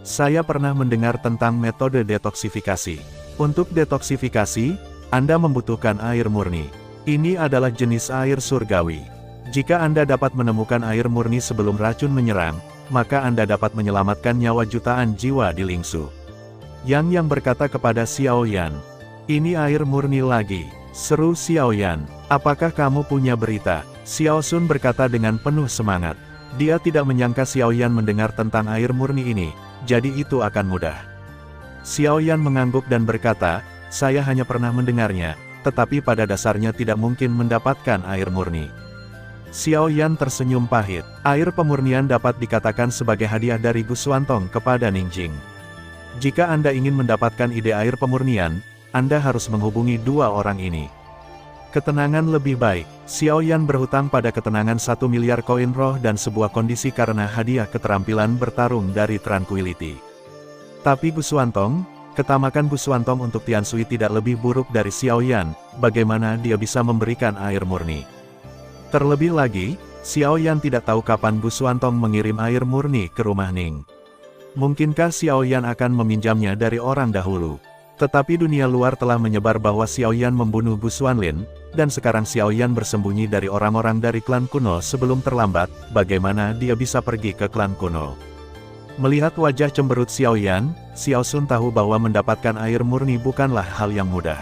Saya pernah mendengar tentang metode detoksifikasi. Untuk detoksifikasi, Anda membutuhkan air murni. Ini adalah jenis air surgawi. Jika Anda dapat menemukan air murni sebelum racun menyerang, maka Anda dapat menyelamatkan nyawa jutaan jiwa di Lingzhou. Yang berkata kepada Xiao Yan. Ini air murni lagi, seru Xiao Yan. Apakah kamu punya berita? Xiao Sun berkata dengan penuh semangat. Dia tidak menyangka Xiao Yan mendengar tentang air murni ini, jadi itu akan mudah. Xiao Yan mengangguk dan berkata, saya hanya pernah mendengarnya, tetapi pada dasarnya tidak mungkin mendapatkan air murni. Xiao Yan tersenyum pahit. Air pemurnian dapat dikatakan sebagai hadiah dari Guswantong kepada Ningjing. Jika Anda ingin mendapatkan ide air pemurnian, Anda harus menghubungi dua orang ini. Ketenangan lebih baik. Xiao Yan berhutang pada ketenangan 1 miliar koin roh dan sebuah kondisi karena hadiah keterampilan bertarung dari Tranquility. Tapi Guswantong, ketamakan Guswantong untuk Tianshui tidak lebih buruk dari Xiao Yan, bagaimana dia bisa memberikan air murni. Terlebih lagi, Xiao Yan tidak tahu kapan Guswantong mengirim air murni ke rumah Ning. Mungkinkah Xiao Yan akan meminjamnya dari orang dahulu? Tetapi dunia luar telah menyebar bahwa Xiao Yan membunuh Guswanlin, dan sekarang Xiao Yan bersembunyi dari orang-orang dari klan kuno sebelum terlambat, bagaimana dia bisa pergi ke klan kuno? Melihat wajah cemberut Xiao Yan, Xiao Sun tahu bahwa mendapatkan air murni bukanlah hal yang mudah.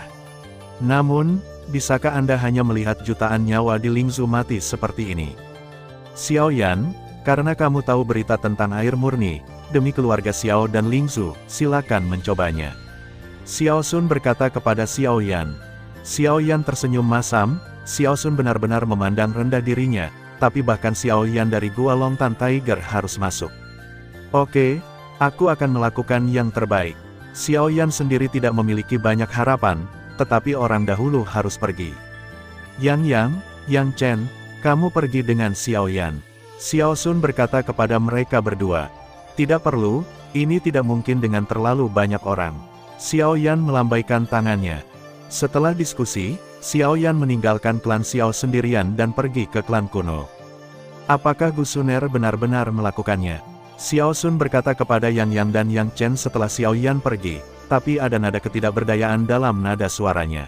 Namun, bisakah Anda hanya melihat jutaan nyawa di Lingzhu mati seperti ini? Xiao Yan, karena kamu tahu berita tentang air murni, demi keluarga Xiao dan Lingzhu, silakan mencobanya. Xiao Sun berkata kepada Xiao Yan. Xiao Yan tersenyum masam. Xiao Sun benar-benar memandang rendah dirinya, tapi bahkan Xiao Yan dari Gua Longtan Tiger harus masuk. Oke, aku akan melakukan yang terbaik. Xiao Yan sendiri tidak memiliki banyak harapan, tetapi orang dahulu harus pergi. Yang Chen, kamu pergi dengan Xiao Yan. Xiao Sun berkata kepada mereka berdua. Tidak perlu, ini tidak mungkin dengan terlalu banyak orang. Xiao Yan melambaikan tangannya. Setelah diskusi, Xiao Yan meninggalkan klan Xiao sendirian dan pergi ke klan kuno. Apakah Gusuner benar-benar melakukannya? Xiao Sun berkata kepada Yang dan Yang Chen setelah Xiao Yan pergi, tapi ada nada ketidakberdayaan dalam nada suaranya.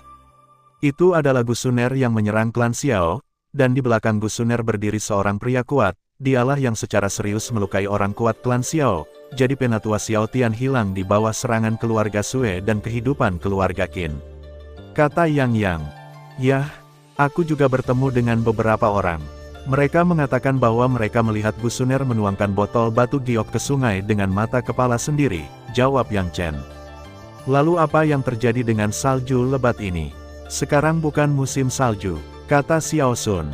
Itu adalah Gusuner yang menyerang klan Xiao, dan di belakang Gusuner berdiri seorang pria kuat, dialah yang secara serius melukai orang kuat klan Xiao, jadi penatua Xiao Tian hilang di bawah serangan keluarga Sue dan kehidupan keluarga Qin. Kata Yang. Yah, aku juga bertemu dengan beberapa orang. Mereka mengatakan bahwa mereka melihat Gusuner menuangkan botol batu giok ke sungai dengan mata kepala sendiri, jawab Yang Chen. Lalu apa yang terjadi dengan salju lebat ini? Sekarang bukan musim salju, kata Xiao Sun.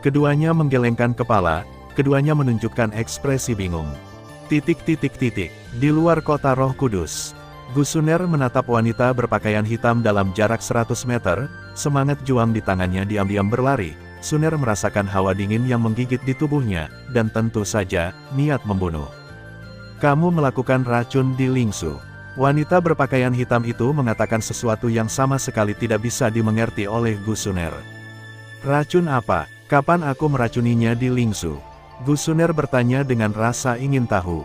Keduanya menggelengkan kepala, keduanya menunjukkan ekspresi bingung. Di luar kota Roh Kudus. Gusuner menatap wanita berpakaian hitam dalam jarak 100 meter, semangat juang di tangannya diam-diam berlari. Suner merasakan hawa dingin yang menggigit di tubuhnya, dan tentu saja, niat membunuh. Kamu melakukan racun di Lingzhu. Wanita berpakaian hitam itu mengatakan sesuatu yang sama sekali tidak bisa dimengerti oleh Gusuner. Racun apa? Kapan aku meracuninya di Lingzhu? Gusuner bertanya dengan rasa ingin tahu.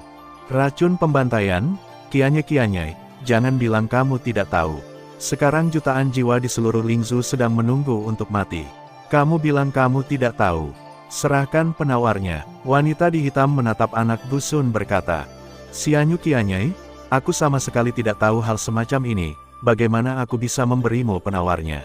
Racun pembantaian? Kianyai. Jangan bilang kamu tidak tahu. Sekarang jutaan jiwa di seluruh Lingzhu sedang menunggu untuk mati. Kamu bilang kamu tidak tahu. Serahkan penawarnya. Wanita di hitam menatap anak Gusun berkata. Xianyu Kianyai, aku sama sekali tidak tahu hal semacam ini. Bagaimana aku bisa memberimu penawarnya?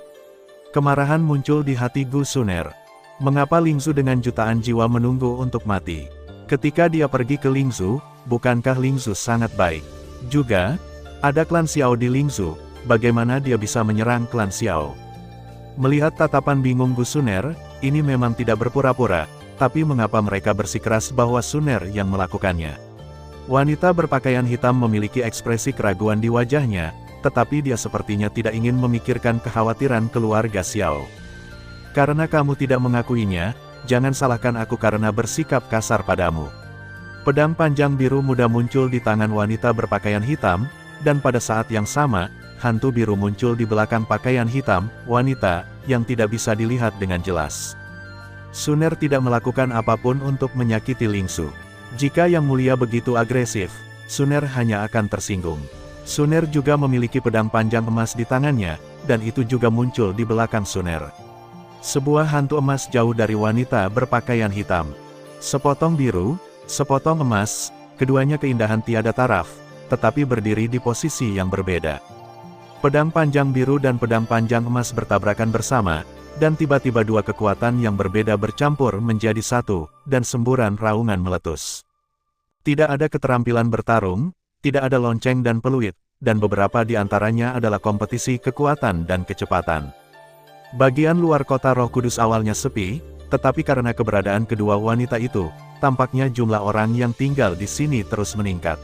Kemarahan muncul di hati Gusuner. Mengapa Lingzhu dengan jutaan jiwa menunggu untuk mati? Ketika dia pergi ke Lingzhu, bukankah Lingzhu sangat baik? Juga, ada klan Xiao di Lingzhu, bagaimana dia bisa menyerang klan Xiao? Melihat tatapan bingung Gusuner, ini memang tidak berpura-pura, tapi mengapa mereka bersikeras bahwa Suner yang melakukannya? Wanita berpakaian hitam memiliki ekspresi keraguan di wajahnya, tetapi dia sepertinya tidak ingin memikirkan kekhawatiran keluarga Xiao. Karena kamu tidak mengakuinya, jangan salahkan aku karena bersikap kasar padamu. Pedang panjang biru muda muncul di tangan wanita berpakaian hitam, dan pada saat yang sama, hantu biru muncul di belakang pakaian hitam, wanita, yang tidak bisa dilihat dengan jelas. Suner tidak melakukan apapun untuk menyakiti Lingzhu. Jika Yang Mulia begitu agresif, Suner hanya akan tersinggung. Suner juga memiliki pedang panjang emas di tangannya, dan itu juga muncul di belakang Suner. Sebuah hantu emas jauh dari wanita berpakaian hitam. Sepotong biru, sepotong emas, keduanya keindahan tiada taraf, tetapi berdiri di posisi yang berbeda. Pedang panjang biru dan pedang panjang emas bertabrakan bersama, dan tiba-tiba dua kekuatan yang berbeda bercampur menjadi satu, dan semburan raungan meletus. Tidak ada keterampilan bertarung, tidak ada lonceng dan peluit, dan beberapa di antaranya adalah kompetisi kekuatan dan kecepatan. Bagian luar kota Roh Kudus awalnya sepi, Tetapi karena keberadaan kedua wanita itu, tampaknya jumlah orang yang tinggal di sini terus meningkat.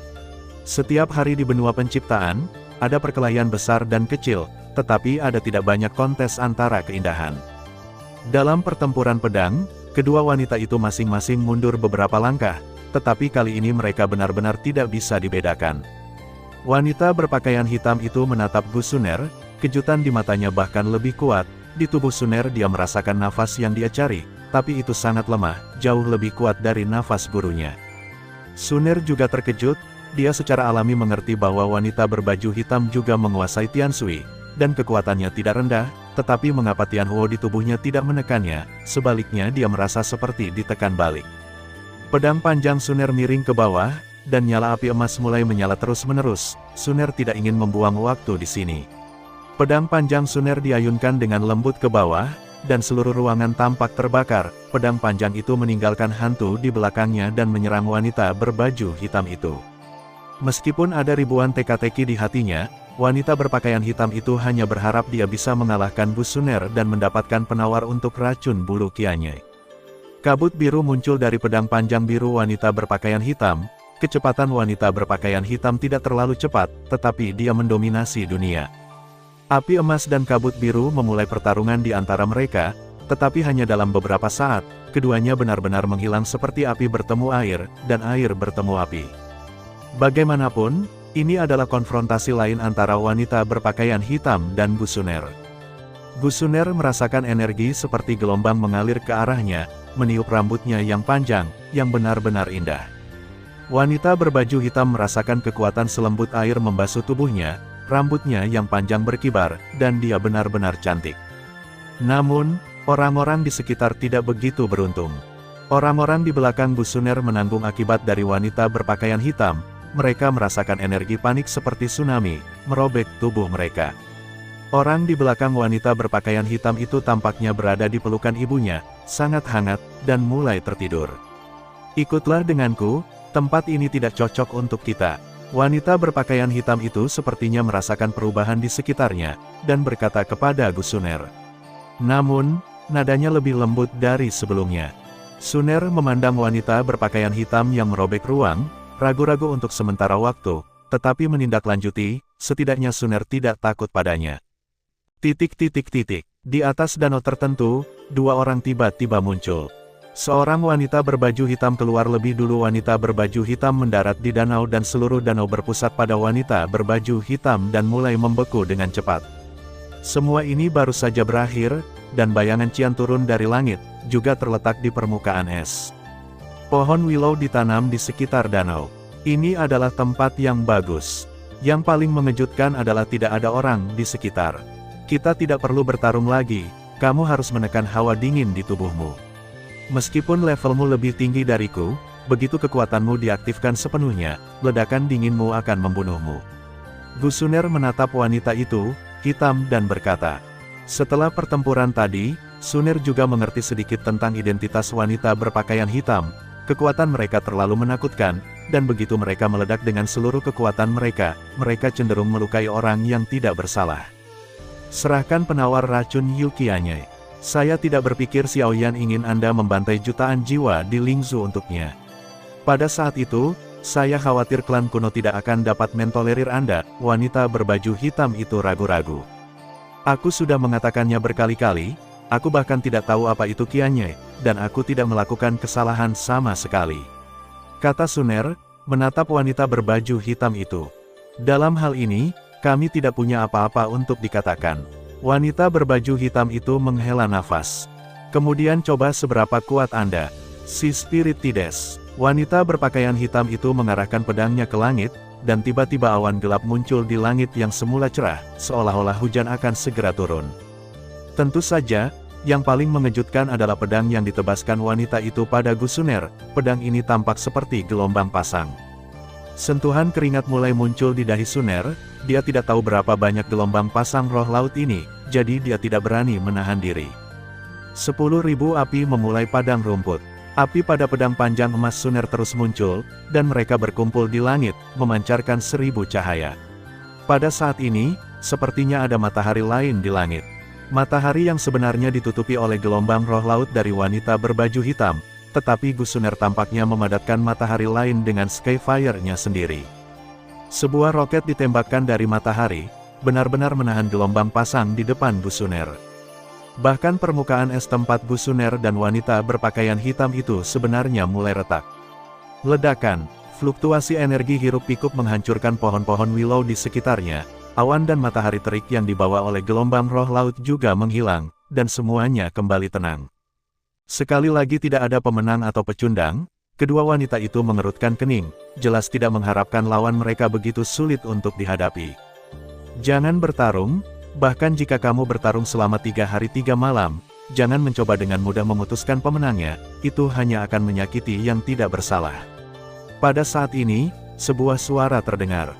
Setiap hari di benua penciptaan, ada perkelahian besar dan kecil, tetapi ada tidak banyak kontes antara keindahan. Dalam pertempuran pedang, kedua wanita itu masing-masing mundur beberapa langkah, tetapi kali ini mereka benar-benar tidak bisa dibedakan. Wanita berpakaian hitam itu menatap Gu Suner, kejutan di matanya bahkan lebih kuat. Di tubuh Suner dia merasakan nafas yang dia cari, tapi itu sangat lemah, jauh lebih kuat dari nafas gurunya. Suner juga terkejut, dia secara alami mengerti bahwa wanita berbaju hitam juga menguasai Tian Sui, dan kekuatannya tidak rendah, tetapi mengapa Tian Huo di tubuhnya tidak menekannya, sebaliknya dia merasa seperti ditekan balik. Pedang panjang Suner miring ke bawah, dan nyala api emas mulai menyala terus-menerus. Suner tidak ingin membuang waktu di sini. Pedang panjang Suner diayunkan dengan lembut ke bawah, dan seluruh ruangan tampak terbakar. Pedang panjang itu meninggalkan hantu di belakangnya dan menyerang wanita berbaju hitam itu. Meskipun ada ribuan teka-teki di hatinya, wanita berpakaian hitam itu hanya berharap dia bisa mengalahkan Gu Suner dan mendapatkan penawar untuk racun bulu Qianyai. Kabut biru muncul dari pedang panjang biru wanita berpakaian hitam. Kecepatan wanita berpakaian hitam tidak terlalu cepat, tetapi dia mendominasi dunia. Api emas dan kabut biru memulai pertarungan di antara mereka, tetapi hanya dalam beberapa saat, keduanya benar-benar menghilang seperti api bertemu air, dan air bertemu api. Bagaimanapun, ini adalah konfrontasi lain antara wanita berpakaian hitam dan Gu Suner. Gu Suner merasakan energi seperti gelombang mengalir ke arahnya, meniup rambutnya yang panjang, yang benar-benar indah. Wanita berbaju hitam merasakan kekuatan selembut air membasuh tubuhnya, rambutnya yang panjang berkibar, dan dia benar-benar cantik. Namun, orang-orang di sekitar tidak begitu beruntung. Orang-orang di belakang Gu Suner menanggung akibat dari wanita berpakaian hitam, mereka merasakan energi panik seperti tsunami, merobek tubuh mereka. Orang di belakang wanita berpakaian hitam itu tampaknya berada di pelukan ibunya, sangat hangat, dan mulai tertidur. Ikutlah denganku. Tempat ini tidak cocok untuk kita. Wanita berpakaian hitam itu sepertinya merasakan perubahan di sekitarnya, dan berkata kepada Gu Suner. Namun, nadanya lebih lembut dari sebelumnya. Suner memandang wanita berpakaian hitam yang merobek ruang, ragu-ragu untuk sementara waktu, tetapi menindaklanjuti, setidaknya Suner tidak takut padanya. Di atas danau tertentu, dua orang tiba-tiba muncul. Seorang wanita berbaju hitam keluar lebih dulu. Wanita berbaju hitam mendarat di danau dan seluruh danau berpusat pada wanita berbaju hitam dan mulai membeku dengan cepat. Semua ini baru saja berakhir, dan bayangan Qian turun dari langit, juga terletak di permukaan es. Pohon willow ditanam di sekitar danau. Ini adalah tempat yang bagus. Yang paling mengejutkan adalah tidak ada orang di sekitar. Kita tidak perlu bertarung lagi, kamu harus menekan hawa dingin di tubuhmu. Meskipun levelmu lebih tinggi dariku, begitu kekuatanmu diaktifkan sepenuhnya, ledakan dinginmu akan membunuhmu. Gu Suner menatap wanita itu, hitam dan berkata. Setelah pertempuran tadi, Suner juga mengerti sedikit tentang identitas wanita berpakaian hitam. Kekuatan mereka terlalu menakutkan, dan begitu mereka meledak dengan seluruh kekuatan mereka, mereka cenderung melukai orang yang tidak bersalah. Serahkan penawar racun Yu Qianyai. Saya tidak berpikir Xiaoyan ingin Anda membantai jutaan jiwa di Lingzhou untuknya. Pada saat itu, saya khawatir klan kuno tidak akan dapat mentolerir Anda. Wanita berbaju hitam itu ragu-ragu. Aku sudah mengatakannya berkali-kali, aku bahkan tidak tahu apa itu Qianyai, dan aku tidak melakukan kesalahan sama sekali. Kata Suner, menatap wanita berbaju hitam itu. Dalam hal ini, kami tidak punya apa-apa untuk dikatakan. Wanita berbaju hitam itu menghela nafas. Kemudian coba seberapa kuat Anda. Si Spiritides. Wanita berpakaian hitam itu mengarahkan pedangnya ke langit, dan tiba-tiba awan gelap muncul di langit yang semula cerah, seolah-olah hujan akan segera turun. Tentu saja, yang paling mengejutkan adalah pedang yang ditebaskan wanita itu pada Gu Suner. Pedang ini tampak seperti gelombang pasang. Sentuhan keringat mulai muncul di dahi Suner. Dia tidak tahu berapa banyak gelombang pasang roh laut ini, jadi dia tidak berani menahan diri. 10.000 api memulai padang rumput. Api pada pedang panjang emas Suner terus muncul, dan mereka berkumpul di langit, memancarkan 1000 cahaya. Pada saat ini, sepertinya ada matahari lain di langit. Matahari yang sebenarnya ditutupi oleh gelombang roh laut dari wanita berbaju hitam, tetapi Gu Suner tampaknya memadatkan matahari lain dengan Skyfire-nya sendiri. Sebuah roket ditembakkan dari matahari, benar-benar menahan gelombang pasang di depan Gu Suner. Bahkan permukaan es tempat Gu Suner dan wanita berpakaian hitam itu sebenarnya mulai retak. Ledakan, fluktuasi energi hiruk-pikuk menghancurkan pohon-pohon willow di sekitarnya. Awan dan matahari terik yang dibawa oleh gelombang roh laut juga menghilang, dan semuanya kembali tenang. Sekali lagi tidak ada pemenang atau pecundang, kedua wanita itu mengerutkan kening, jelas tidak mengharapkan lawan mereka begitu sulit untuk dihadapi. Jangan bertarung, bahkan jika kamu bertarung selama 3 hari 3 malam, jangan mencoba dengan mudah memutuskan pemenangnya, itu hanya akan menyakiti yang tidak bersalah. Pada saat ini, sebuah suara terdengar.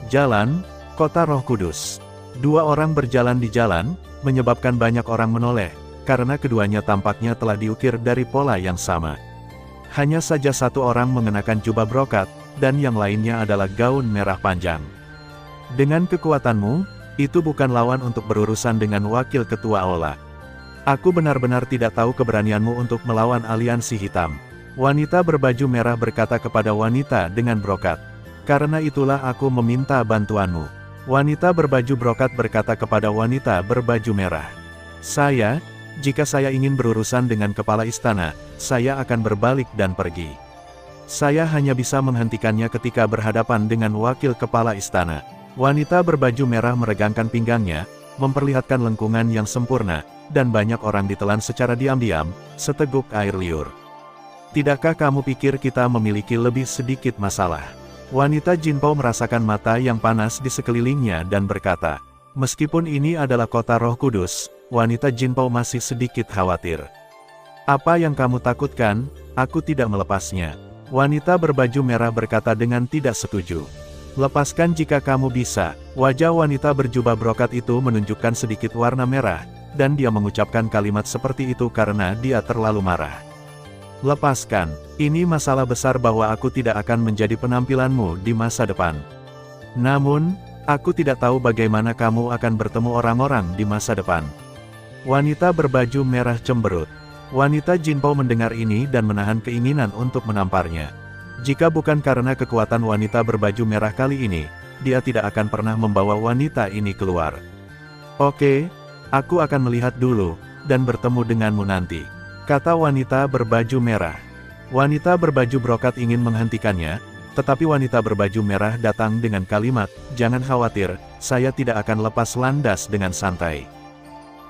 Jalan, Kota Roh Kudus. 2 orang berjalan di jalan, menyebabkan banyak orang menoleh, karena keduanya tampaknya telah diukir dari pola yang sama. Hanya saja satu orang mengenakan jubah brokat, dan yang lainnya adalah gaun merah panjang. Dengan kekuatanmu, itu bukan lawan untuk berurusan dengan wakil ketua Ola. Aku benar-benar tidak tahu keberanianmu untuk melawan aliansi hitam. Wanita berbaju merah berkata kepada wanita dengan brokat. Karena itulah aku meminta bantuanmu. Wanita berbaju brokat berkata kepada wanita berbaju merah. Jika saya ingin berurusan dengan kepala istana, saya akan berbalik dan pergi. Saya hanya bisa menghentikannya ketika berhadapan dengan wakil kepala istana. Wanita berbaju merah meregangkan pinggangnya, memperlihatkan lengkungan yang sempurna, dan banyak orang ditelan secara diam-diam, seteguk air liur. Tidakkah kamu pikir kita memiliki lebih sedikit masalah? Wanita Jinpao merasakan mata yang panas di sekelilingnya dan berkata, meskipun ini adalah kota Roh Kudus, wanita Jinpao masih sedikit khawatir. Apa yang kamu takutkan? Aku tidak melepasnya. Wanita berbaju merah berkata dengan tidak setuju. Lepaskan jika kamu bisa. Wajah wanita berjubah brokat itu menunjukkan sedikit warna merah, dan dia mengucapkan kalimat seperti itu karena dia terlalu marah. Lepaskan, ini masalah besar bahwa aku tidak akan menjadi penampilanmu di masa depan. Namun, aku tidak tahu bagaimana kamu akan bertemu orang-orang di masa depan. Wanita berbaju merah cemberut. Wanita Jinpao mendengar ini dan menahan keinginan untuk menamparnya. Jika bukan karena kekuatan wanita berbaju merah kali ini, dia tidak akan pernah membawa wanita ini keluar. Oke, aku akan melihat dulu, dan bertemu denganmu nanti, kata wanita berbaju merah. Wanita berbaju brokat ingin menghentikannya, tetapi wanita berbaju merah datang dengan kalimat, jangan khawatir, saya tidak akan lepas landas dengan santai.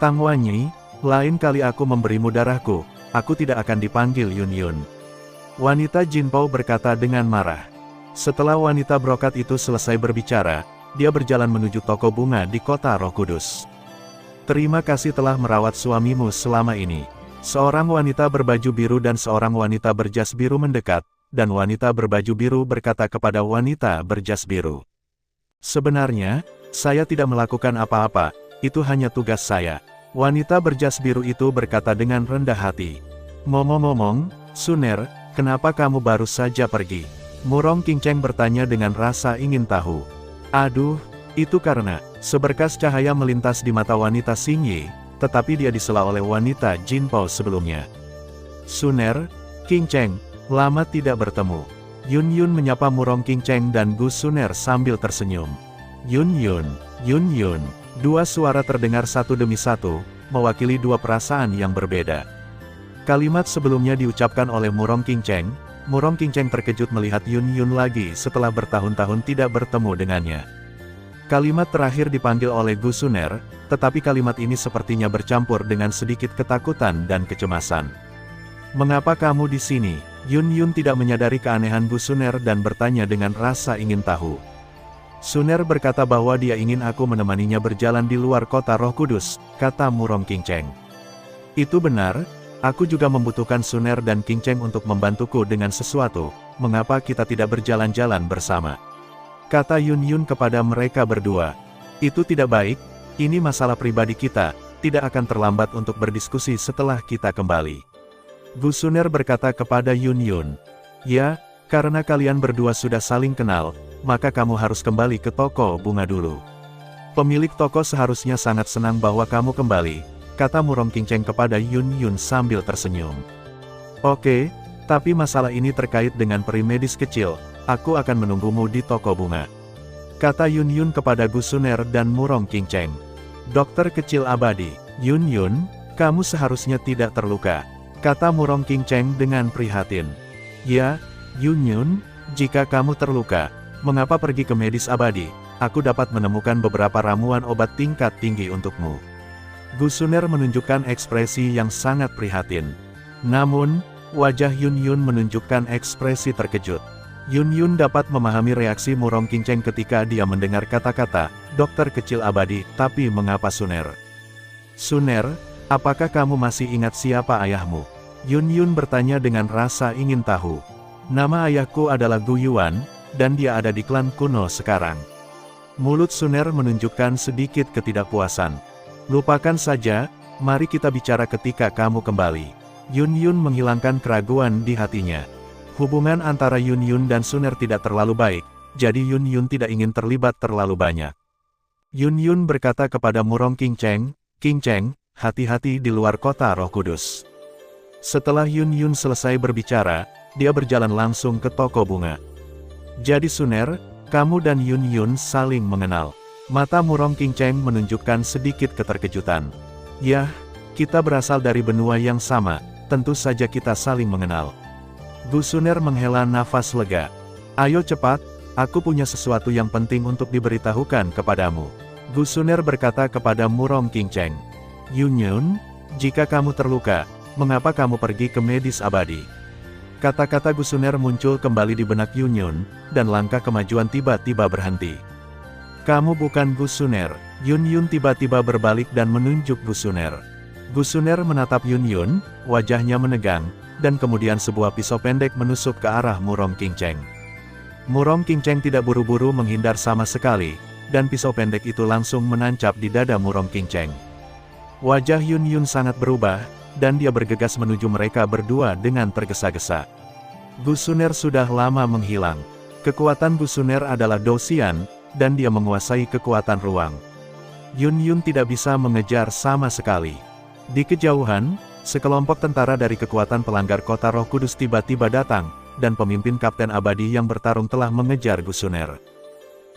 Tang Wanyi, lain kali aku memberimu darahku, aku tidak akan dipanggil Yun Yun. Wanita Jinpao berkata dengan marah. Setelah wanita brokat itu selesai berbicara, dia berjalan menuju toko bunga di kota Roh Kudus. Terima kasih telah merawat suamimu selama ini. Seorang wanita berbaju biru dan seorang wanita berjas biru mendekat, dan wanita berbaju biru berkata kepada wanita berjas biru. Sebenarnya, saya tidak melakukan apa-apa, itu hanya tugas saya. Wanita berjas biru itu berkata dengan rendah hati. Ngomong-ngomong, Suner, kenapa kamu baru saja pergi? Murong Qingcheng bertanya dengan rasa ingin tahu. Aduh, itu karena, seberkas cahaya melintas di mata wanita Xingyi, tetapi dia disela oleh wanita Jinpao sebelumnya. Suner, Qingcheng, lama tidak bertemu. Yun Yun menyapa Murong Qingcheng dan Gu Suner sambil tersenyum. Yun Yun, Yun Yun. Dua suara terdengar satu demi satu, mewakili dua perasaan yang berbeda. Kalimat sebelumnya diucapkan oleh Murong Qingcheng. Murong Qingcheng terkejut melihat Yun Yun lagi setelah bertahun-tahun tidak bertemu dengannya. Kalimat terakhir dipanggil oleh Gu Suner, tetapi kalimat ini sepertinya bercampur dengan sedikit ketakutan dan kecemasan. Mengapa kamu di sini? Yun Yun tidak menyadari keanehan Gu Suner dan bertanya dengan rasa ingin tahu. Suner berkata bahwa dia ingin aku menemaninya berjalan di luar kota Roh Kudus, kata Murong Qingcheng. Itu benar, aku juga membutuhkan Suner dan Qingcheng untuk membantuku dengan sesuatu, mengapa kita tidak berjalan-jalan bersama? Kata Yun Yun kepada mereka berdua. Itu tidak baik, ini masalah pribadi kita, tidak akan terlambat untuk berdiskusi setelah kita kembali. Gu Suner berkata kepada Yun Yun. Ya, karena kalian berdua sudah saling kenal, maka kamu harus kembali ke toko bunga dulu. Pemilik toko seharusnya sangat senang bahwa kamu kembali, kata Murong Qingcheng kepada Yun Yun sambil tersenyum. Oke, tapi masalah ini terkait dengan peri medis kecil, aku akan menunggumu di toko bunga. Kata Yun Yun kepada Gu Suner dan Murong Qingcheng. Dokter kecil abadi, Yun Yun, kamu seharusnya tidak terluka, kata Murong Qingcheng dengan prihatin. Ya, Yun Yun, jika kamu terluka, mengapa pergi ke medis abadi? Aku dapat menemukan beberapa ramuan obat tingkat tinggi untukmu. Gu Suner menunjukkan ekspresi yang sangat prihatin. Namun, wajah Yun Yun menunjukkan ekspresi terkejut. Yun Yun dapat memahami reaksi Murong Qingcheng ketika dia mendengar kata-kata, dokter kecil abadi, tapi mengapa Suner? Suner, apakah kamu masih ingat siapa ayahmu? Yun Yun bertanya dengan rasa ingin tahu. Nama ayahku adalah Gu Yuan, dan dia ada di klan kuno sekarang. Mulut Suner menunjukkan sedikit ketidakpuasan. Lupakan saja, mari kita bicara ketika kamu kembali. Yun Yun menghilangkan keraguan di hatinya. Hubungan antara Yun Yun dan Suner tidak terlalu baik, jadi Yun Yun tidak ingin terlibat terlalu banyak. Yun Yun berkata kepada Murong Qingcheng, Qingcheng, hati-hati di luar kota Roh Kudus. Setelah Yun Yun selesai berbicara, dia berjalan langsung ke toko bunga. Jadi Suner, kamu dan Yun Yun saling mengenal. Mata Murong Qingcheng menunjukkan sedikit keterkejutan. Yah, kita berasal dari benua yang sama, tentu saja kita saling mengenal. Gu Suner menghela nafas lega. Ayo cepat, aku punya sesuatu yang penting untuk diberitahukan kepadamu. Gu Suner berkata kepada Murong Qingcheng. Yun Yun, jika kamu terluka, mengapa kamu pergi ke medis abadi? Kata-kata Gu Suner muncul kembali di benak Yun Yun, dan langkah kemajuan tiba-tiba berhenti. Kamu bukan Gu Suner. Yun Yun tiba-tiba berbalik dan menunjuk Gu Suner. Gu Suner menatap Yun Yun, wajahnya menegang, dan kemudian sebuah pisau pendek menusuk ke arah Murong Qingcheng. Murong Qingcheng tidak buru-buru menghindar sama sekali, dan pisau pendek itu langsung menancap di dada Murong Qingcheng. Wajah Yun Yun sangat berubah, dan dia bergegas menuju mereka berdua dengan tergesa-gesa. Gu Suner sudah lama menghilang. Kekuatan Gu Suner adalah Douxian, dan dia menguasai kekuatan ruang. Yun Yun tidak bisa mengejar sama sekali. Di kejauhan, sekelompok tentara dari kekuatan pelanggar kota Roh Kudus tiba-tiba datang, dan pemimpin Kapten Abadi yang bertarung telah mengejar Gu Suner.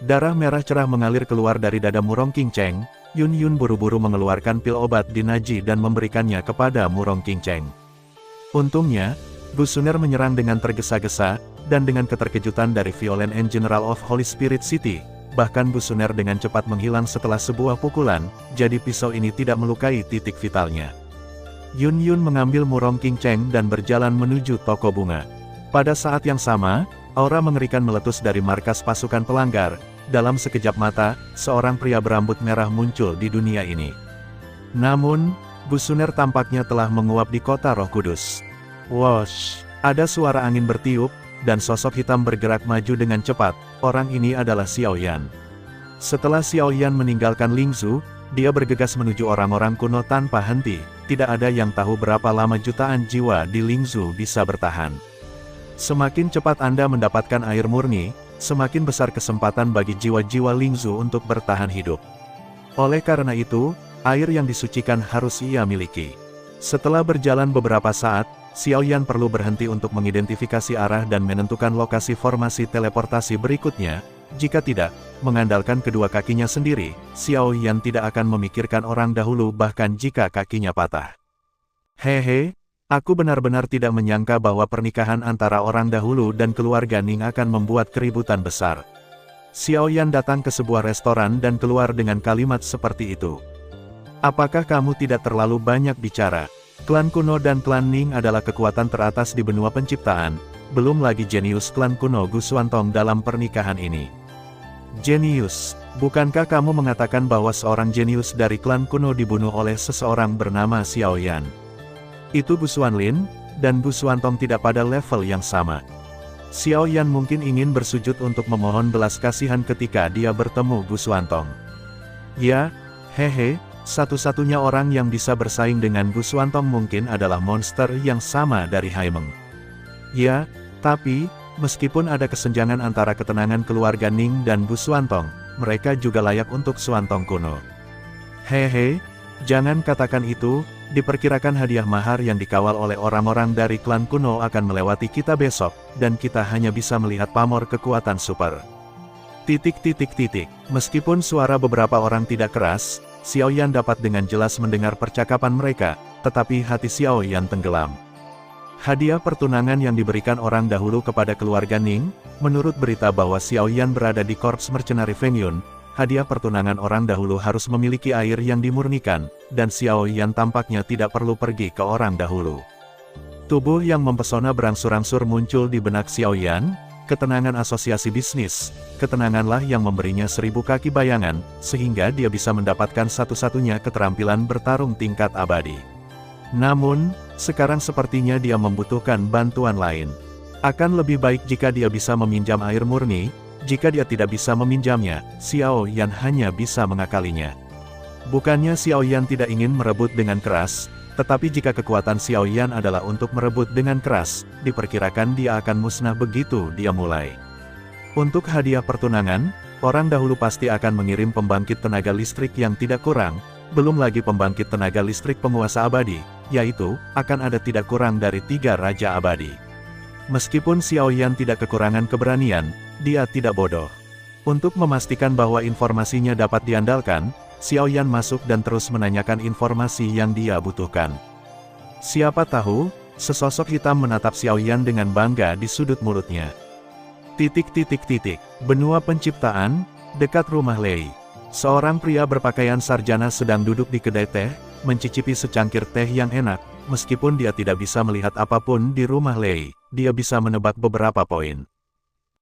Darah merah cerah mengalir keluar dari dada Murong Qingcheng. Yun Yun buru-buru mengeluarkan pil obat dinaji dan memberikannya kepada Murong Qingcheng. Untungnya, Gu Suner menyerang dengan tergesa-gesa, dan dengan keterkejutan dari Violent and General of Holy Spirit City, bahkan Gu Suner dengan cepat menghilang setelah sebuah pukulan, jadi pisau ini tidak melukai titik vitalnya. Yun Yun mengambil Murong Qingcheng dan berjalan menuju toko bunga. Pada saat yang sama, aura mengerikan meletus dari markas pasukan pelanggar. Dalam sekejap mata, seorang pria berambut merah muncul di dunia ini. Namun, Gu Suner tampaknya telah menguap di kota Roh Kudus. Wosh! Ada suara angin bertiup, dan sosok hitam bergerak maju dengan cepat. Orang ini adalah Xiao Yan. Setelah Xiao Yan meninggalkan Lingzhou, dia bergegas menuju orang-orang kuno tanpa henti. Tidak ada yang tahu berapa lama jutaan jiwa di Lingzhou bisa bertahan. Semakin cepat Anda mendapatkan air murni, semakin besar kesempatan bagi jiwa-jiwa Lingzhou untuk bertahan hidup. Oleh karena itu, air yang disucikan harus ia miliki. Setelah berjalan beberapa saat, Xiao Yan perlu berhenti untuk mengidentifikasi arah dan menentukan lokasi formasi teleportasi berikutnya. Jika tidak, mengandalkan kedua kakinya sendiri, Xiao Yan tidak akan memikirkan orang dahulu bahkan jika kakinya patah. Hehe. Aku benar-benar tidak menyangka bahwa pernikahan antara orang dahulu dan keluarga Ning akan membuat keributan besar. Xiao Yan datang ke sebuah restoran dan keluar dengan kalimat seperti itu. Apakah kamu tidak terlalu banyak bicara? Klan kuno dan klan Ning adalah kekuatan teratas di benua penciptaan, belum lagi jenius klan kuno Gu Xuantong dalam pernikahan ini. Jenius, bukankah kamu mengatakan bahwa seorang jenius dari klan kuno dibunuh oleh seseorang bernama Xiao Yan? Itu Gu Xuanlin, dan Gu Xuantong tidak pada level yang sama. Xiao Yan mungkin ingin bersujud untuk memohon belas kasihan ketika dia bertemu Gu Xuantong. Ya, hehe, satu-satunya orang yang bisa bersaing dengan Gu Xuantong mungkin adalah monster yang sama dari Haimeng. Ya, tapi, meskipun ada kesenjangan antara ketenangan keluarga Ning dan Gu Xuantong, mereka juga layak untuk suantong kuno. Hehe, jangan katakan itu, diperkirakan hadiah mahar yang dikawal oleh orang-orang dari klan kuno akan melewati kita besok, dan kita hanya bisa melihat pamor kekuatan super. Meskipun suara beberapa orang tidak keras, Xiao Yan dapat dengan jelas mendengar percakapan mereka, tetapi hati Xiao Yan tenggelam. Hadiah pertunangan yang diberikan orang dahulu kepada keluarga Ning, menurut berita bahwa Xiao Yan berada di Korps Mercenari Feng Yun, hadiah pertunangan orang dahulu harus memiliki air yang dimurnikan, dan Xiao Yan tampaknya tidak perlu pergi ke orang dahulu. Tubuh yang mempesona berangsur-angsur muncul di benak Xiao Yan, ketenangan asosiasi bisnis, ketenanganlah yang memberinya 1000 kaki bayangan, sehingga dia bisa mendapatkan satu-satunya keterampilan bertarung tingkat abadi. Namun, sekarang sepertinya dia membutuhkan bantuan lain. Akan lebih baik jika dia bisa meminjam air murni, jika dia tidak bisa meminjamnya, Xiao Yan hanya bisa mengakalinya. Bukannya Xiao Yan tidak ingin merebut dengan keras, tetapi jika kekuatan Xiao Yan adalah untuk merebut dengan keras, diperkirakan dia akan musnah begitu dia mulai. Untuk hadiah pertunangan, orang dahulu pasti akan mengirim pembangkit tenaga listrik yang tidak kurang, belum lagi pembangkit tenaga listrik penguasa abadi, yaitu, akan ada tidak kurang dari 3 raja abadi. Meskipun Xiao Yan tidak kekurangan keberanian, dia tidak bodoh. Untuk memastikan bahwa informasinya dapat diandalkan, Xiao Yan masuk dan terus menanyakan informasi yang dia butuhkan. Siapa tahu, sesosok hitam menatap Xiao Yan dengan bangga di sudut mulutnya. Benua penciptaan, dekat rumah Lei. Seorang pria berpakaian sarjana sedang duduk di kedai teh, mencicipi secangkir teh yang enak. Meskipun dia tidak bisa melihat apapun di rumah Lei, dia bisa menebak beberapa poin.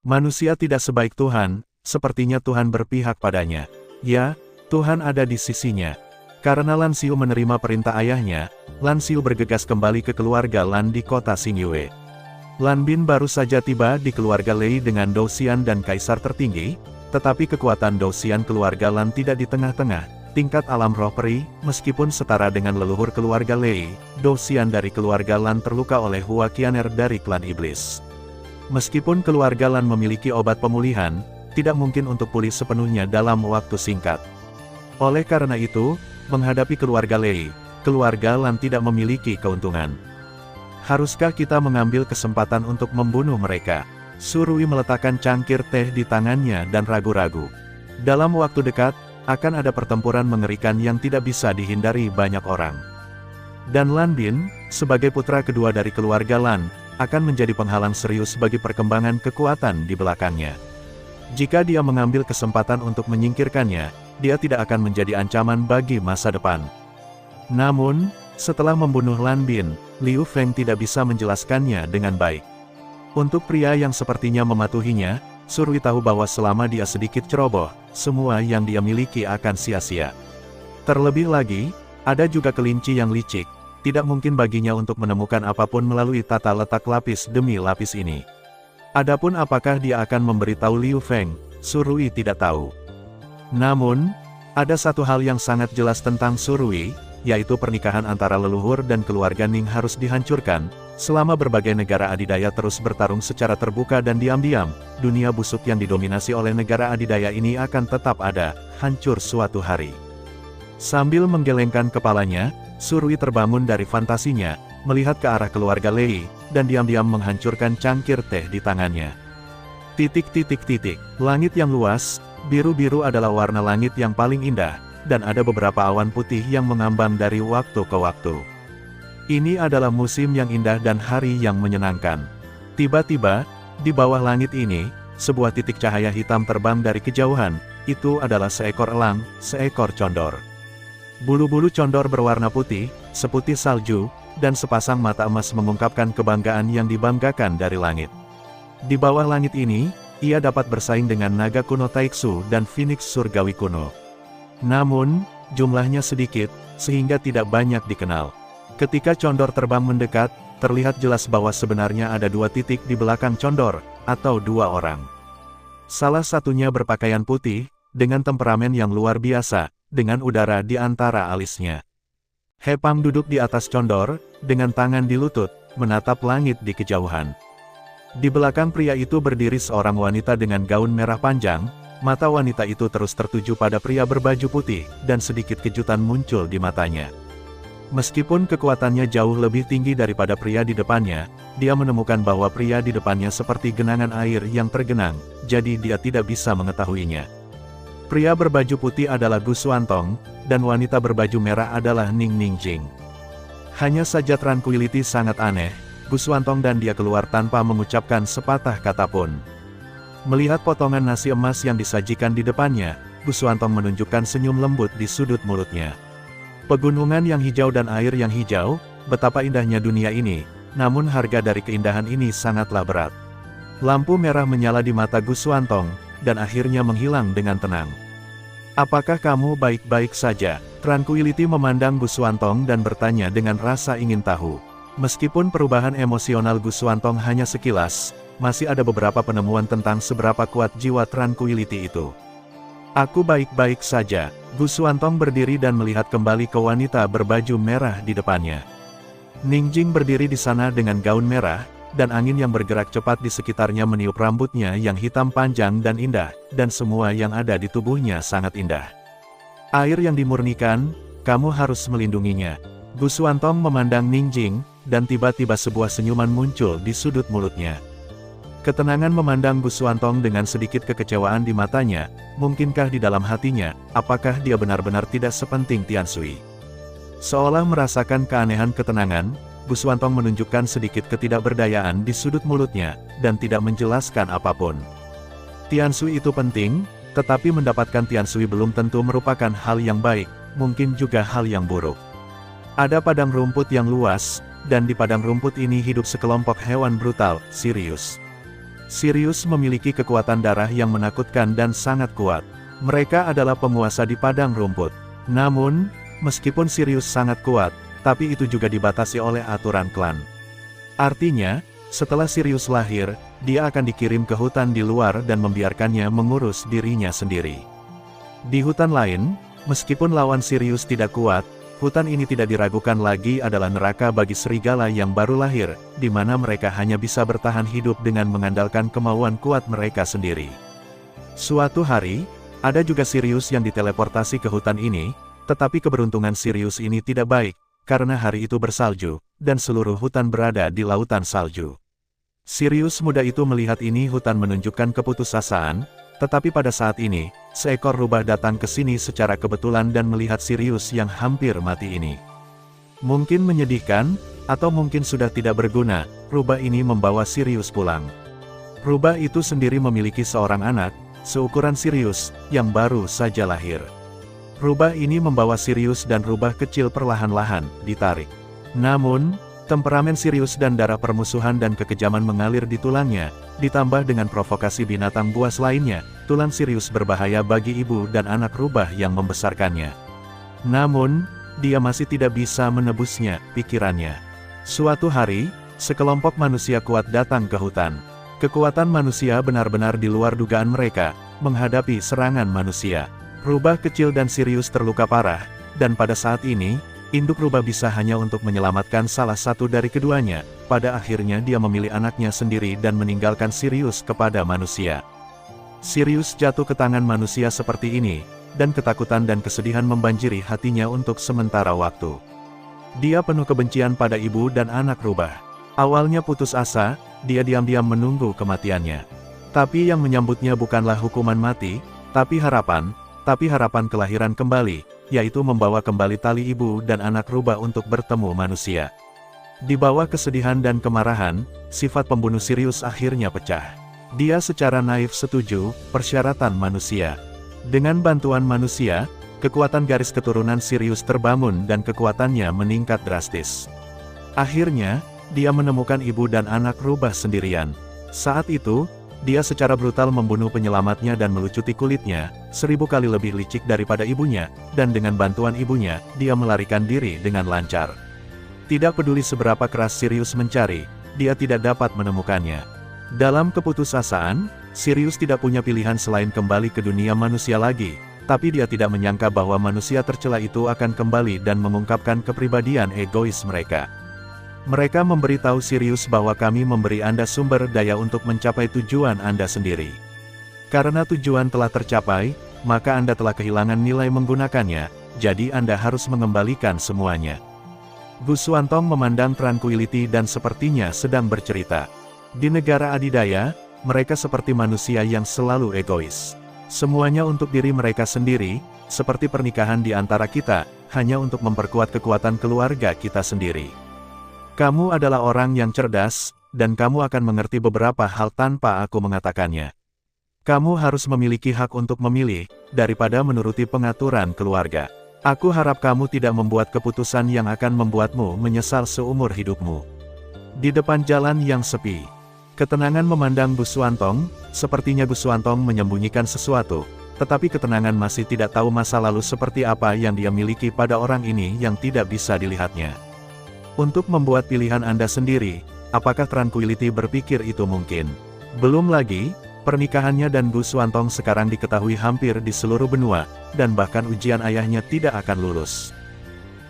Manusia tidak sebaik Tuhan, sepertinya Tuhan berpihak padanya. Ya, Tuhan ada di sisinya. Karena Lan Xiu menerima perintah ayahnya, Lan Xiu bergegas kembali ke keluarga Lan di kota Xingyue. Lan Bin baru saja tiba di keluarga Lei dengan Dou Xian dan kaisar tertinggi, tetapi kekuatan Dou Xian keluarga Lan tidak di tengah-tengah. Tingkat alam roh peri, meskipun setara dengan leluhur keluarga Lei, Dou Xian dari keluarga Lan terluka oleh Hua Qianer dari klan iblis. Meskipun keluarga Lan memiliki obat pemulihan, tidak mungkin untuk pulih sepenuhnya dalam waktu singkat. Oleh karena itu, menghadapi keluarga Lei, keluarga Lan tidak memiliki keuntungan. Haruskah kita mengambil kesempatan untuk membunuh mereka? Surui meletakkan cangkir teh di tangannya dan ragu-ragu. Dalam waktu dekat, akan ada pertempuran mengerikan yang tidak bisa dihindari banyak orang. Dan Lan Bin, sebagai putra kedua dari keluarga Lan, akan menjadi penghalang serius bagi perkembangan kekuatan di belakangnya. Jika dia mengambil kesempatan untuk menyingkirkannya, dia tidak akan menjadi ancaman bagi masa depan. Namun, setelah membunuh Lan Bin, Liu Feng tidak bisa menjelaskannya dengan baik. Untuk pria yang sepertinya mematuhinya, Surui tahu bahwa selama dia sedikit ceroboh, semua yang dia miliki akan sia-sia. Terlebih lagi, ada juga kelinci yang licik, tidak mungkin baginya untuk menemukan apapun melalui tata letak lapis demi lapis ini. Adapun apakah dia akan memberitahu Liu Feng, Surui tidak tahu. Namun, ada satu hal yang sangat jelas tentang Surui, yaitu pernikahan antara leluhur dan keluarga Ning harus dihancurkan. Selama berbagai negara adidaya terus bertarung secara terbuka dan diam-diam, dunia busuk yang didominasi oleh negara adidaya ini akan tetap ada, hancur suatu hari. Sambil menggelengkan kepalanya, Surui terbangun dari fantasinya, melihat ke arah keluarga Lei, dan diam-diam menghancurkan cangkir teh di tangannya. Langit yang luas, biru-biru adalah warna langit yang paling indah, dan ada beberapa awan putih yang mengambang dari waktu ke waktu. Ini adalah musim yang indah dan hari yang menyenangkan. Tiba-tiba, di bawah langit ini, sebuah titik cahaya hitam terbang dari kejauhan. Itu adalah seekor elang, seekor condor. Bulu-bulu condor berwarna putih, seputih salju, dan sepasang mata emas mengungkapkan kebanggaan yang dibanggakan dari langit. Di bawah langit ini, ia dapat bersaing dengan naga kuno Taiksu dan Phoenix surgawi kuno. Namun, jumlahnya sedikit, sehingga tidak banyak dikenal. Ketika condor terbang mendekat, terlihat jelas bahwa sebenarnya ada 2 titik di belakang condor, atau 2 orang. Salah satunya berpakaian putih, dengan temperamen yang luar biasa, dengan udara di antara alisnya. He Pang duduk di atas condor, dengan tangan di lutut, menatap langit di kejauhan. Di belakang pria itu berdiri seorang wanita dengan gaun merah panjang, Mata wanita itu terus tertuju pada pria berbaju putih, dan sedikit kejutan muncul di matanya. Meskipun kekuatannya jauh lebih tinggi daripada pria di depannya, dia menemukan bahwa pria di depannya seperti genangan air yang tergenang, jadi dia tidak bisa mengetahuinya. Pria berbaju putih adalah Gu Xuantong, dan wanita berbaju merah adalah Ning Ningjing. Hanya saja Tranquility sangat aneh, Gu Xuantong dan dia keluar tanpa mengucapkan sepatah kata pun. Melihat potongan nasi emas yang disajikan di depannya, Gu Xuantong menunjukkan senyum lembut di sudut mulutnya. Pegunungan yang hijau dan air yang hijau, betapa indahnya dunia ini, namun harga dari keindahan ini sangatlah berat. Lampu merah menyala di mata Gu Xuantong, dan akhirnya menghilang dengan tenang. Apakah kamu baik-baik saja? Tranquility memandang Gu Xuantong dan bertanya dengan rasa ingin tahu. Meskipun perubahan emosional Gu Xuantong hanya sekilas, masih ada beberapa penemuan tentang seberapa kuat jiwa Tranquility itu. Aku baik-baik saja. Gu Xuantong berdiri dan melihat kembali ke wanita berbaju merah di depannya. Ningjing berdiri di sana dengan gaun merah, dan angin yang bergerak cepat di sekitarnya meniup rambutnya yang hitam panjang dan indah, dan semua yang ada di tubuhnya sangat indah. Air yang dimurnikan, kamu harus melindunginya. Gu Xuantong memandang Ningjing, dan tiba-tiba sebuah senyuman muncul di sudut mulutnya. Ketenangan memandang Gu Xuantong dengan sedikit kekecewaan di matanya, mungkinkah di dalam hatinya, apakah dia benar-benar tidak sepenting Tianshui? Seolah merasakan keanehan ketenangan, Gu Xuantong menunjukkan sedikit ketidakberdayaan di sudut mulutnya, dan tidak menjelaskan apapun. Tianshui itu penting, tetapi mendapatkan Tianshui belum tentu merupakan hal yang baik, mungkin juga hal yang buruk. Ada padang rumput yang luas, dan di padang rumput ini hidup sekelompok hewan brutal, Sirius. Sirius memiliki kekuatan darah yang menakutkan dan sangat kuat. Mereka adalah penguasa di padang rumput. Namun, meskipun Sirius sangat kuat, tapi itu juga dibatasi oleh aturan klan. Artinya, setelah Sirius lahir, dia akan dikirim ke hutan di luar dan membiarkannya mengurus dirinya sendiri. Di hutan lain, meskipun lawan Sirius tidak kuat, hutan ini tidak diragukan lagi adalah neraka bagi serigala yang baru lahir, di mana mereka hanya bisa bertahan hidup dengan mengandalkan kemauan kuat mereka sendiri. Suatu hari, ada juga Sirius yang diteleportasi ke hutan ini, tetapi keberuntungan Sirius ini tidak baik, karena hari itu bersalju, dan seluruh hutan berada di lautan salju. Sirius muda itu melihat ini hutan menunjukkan keputusasaan, tetapi pada saat ini, seekor rubah datang ke sini secara kebetulan dan melihat Sirius yang hampir mati ini. Mungkin menyedihkan, atau mungkin sudah tidak berguna, rubah ini membawa Sirius pulang. Rubah itu sendiri memiliki seorang anak, seukuran Sirius, yang baru saja lahir. Rubah ini membawa Sirius dan rubah kecil perlahan-lahan ditarik. Namun, temperamen Sirius dan darah permusuhan dan kekejaman mengalir di tulangnya, ditambah dengan provokasi binatang buas lainnya, tulang Sirius berbahaya bagi ibu dan anak rubah yang membesarkannya. Namun, dia masih tidak bisa menebusnya, pikirannya. Suatu hari, sekelompok manusia kuat datang ke hutan. Kekuatan manusia benar-benar di luar dugaan mereka, menghadapi serangan manusia. Rubah kecil dan Sirius terluka parah, dan pada saat ini, induk rubah bisa hanya untuk menyelamatkan salah satu dari keduanya. Pada akhirnya dia memilih anaknya sendiri dan meninggalkan Sirius kepada manusia. Sirius jatuh ke tangan manusia seperti ini, dan ketakutan dan kesedihan membanjiri hatinya untuk sementara waktu. Dia penuh kebencian pada ibu dan anak rubah. Awalnya putus asa, dia diam-diam menunggu kematiannya. Tapi yang menyambutnya bukanlah hukuman mati, tapi harapan kelahiran kembali, yaitu membawa kembali tali ibu dan anak rubah untuk bertemu manusia. Di bawah kesedihan dan kemarahan, sifat pembunuh Sirius akhirnya pecah. Dia secara naif setuju, persyaratan manusia. Dengan bantuan manusia, kekuatan garis keturunan Sirius terbangun dan kekuatannya meningkat drastis. Akhirnya, dia menemukan ibu dan anak rubah sendirian. Saat itu, dia secara brutal membunuh penyelamatnya dan melucuti kulitnya, 1000 kali lebih licik daripada ibunya, dan dengan bantuan ibunya, dia melarikan diri dengan lancar. Tidak peduli seberapa keras Sirius mencari, dia tidak dapat menemukannya. Dalam keputusasaan, Sirius tidak punya pilihan selain kembali ke dunia manusia lagi, tapi dia tidak menyangka bahwa manusia tercela itu akan kembali dan mengungkapkan kepribadian egois mereka. Mereka memberitahu Sirius bahwa kami memberi Anda sumber daya untuk mencapai tujuan Anda sendiri. Karena tujuan telah tercapai, maka Anda telah kehilangan nilai menggunakannya, jadi Anda harus mengembalikan semuanya. Gu Xuantong memandang Tranquility dan sepertinya sedang bercerita. Di negara adidaya, mereka seperti manusia yang selalu egois. Semuanya untuk diri mereka sendiri, seperti pernikahan di antara kita, hanya untuk memperkuat kekuatan keluarga kita sendiri. Kamu adalah orang yang cerdas, dan kamu akan mengerti beberapa hal tanpa aku mengatakannya. Kamu harus memiliki hak untuk memilih, daripada menuruti pengaturan keluarga. Aku harap kamu tidak membuat keputusan yang akan membuatmu menyesal seumur hidupmu. Di depan jalan yang sepi, ketenangan memandang Gu Xuantong, sepertinya Gu Xuantong menyembunyikan sesuatu, tetapi ketenangan masih tidak tahu masa lalu seperti apa yang dia miliki pada orang ini yang tidak bisa dilihatnya. Untuk membuat pilihan Anda sendiri, apakah Tranquility berpikir itu mungkin? Belum lagi, pernikahannya dan Gu Xuantong sekarang diketahui hampir di seluruh benua, dan bahkan ujian ayahnya tidak akan lulus.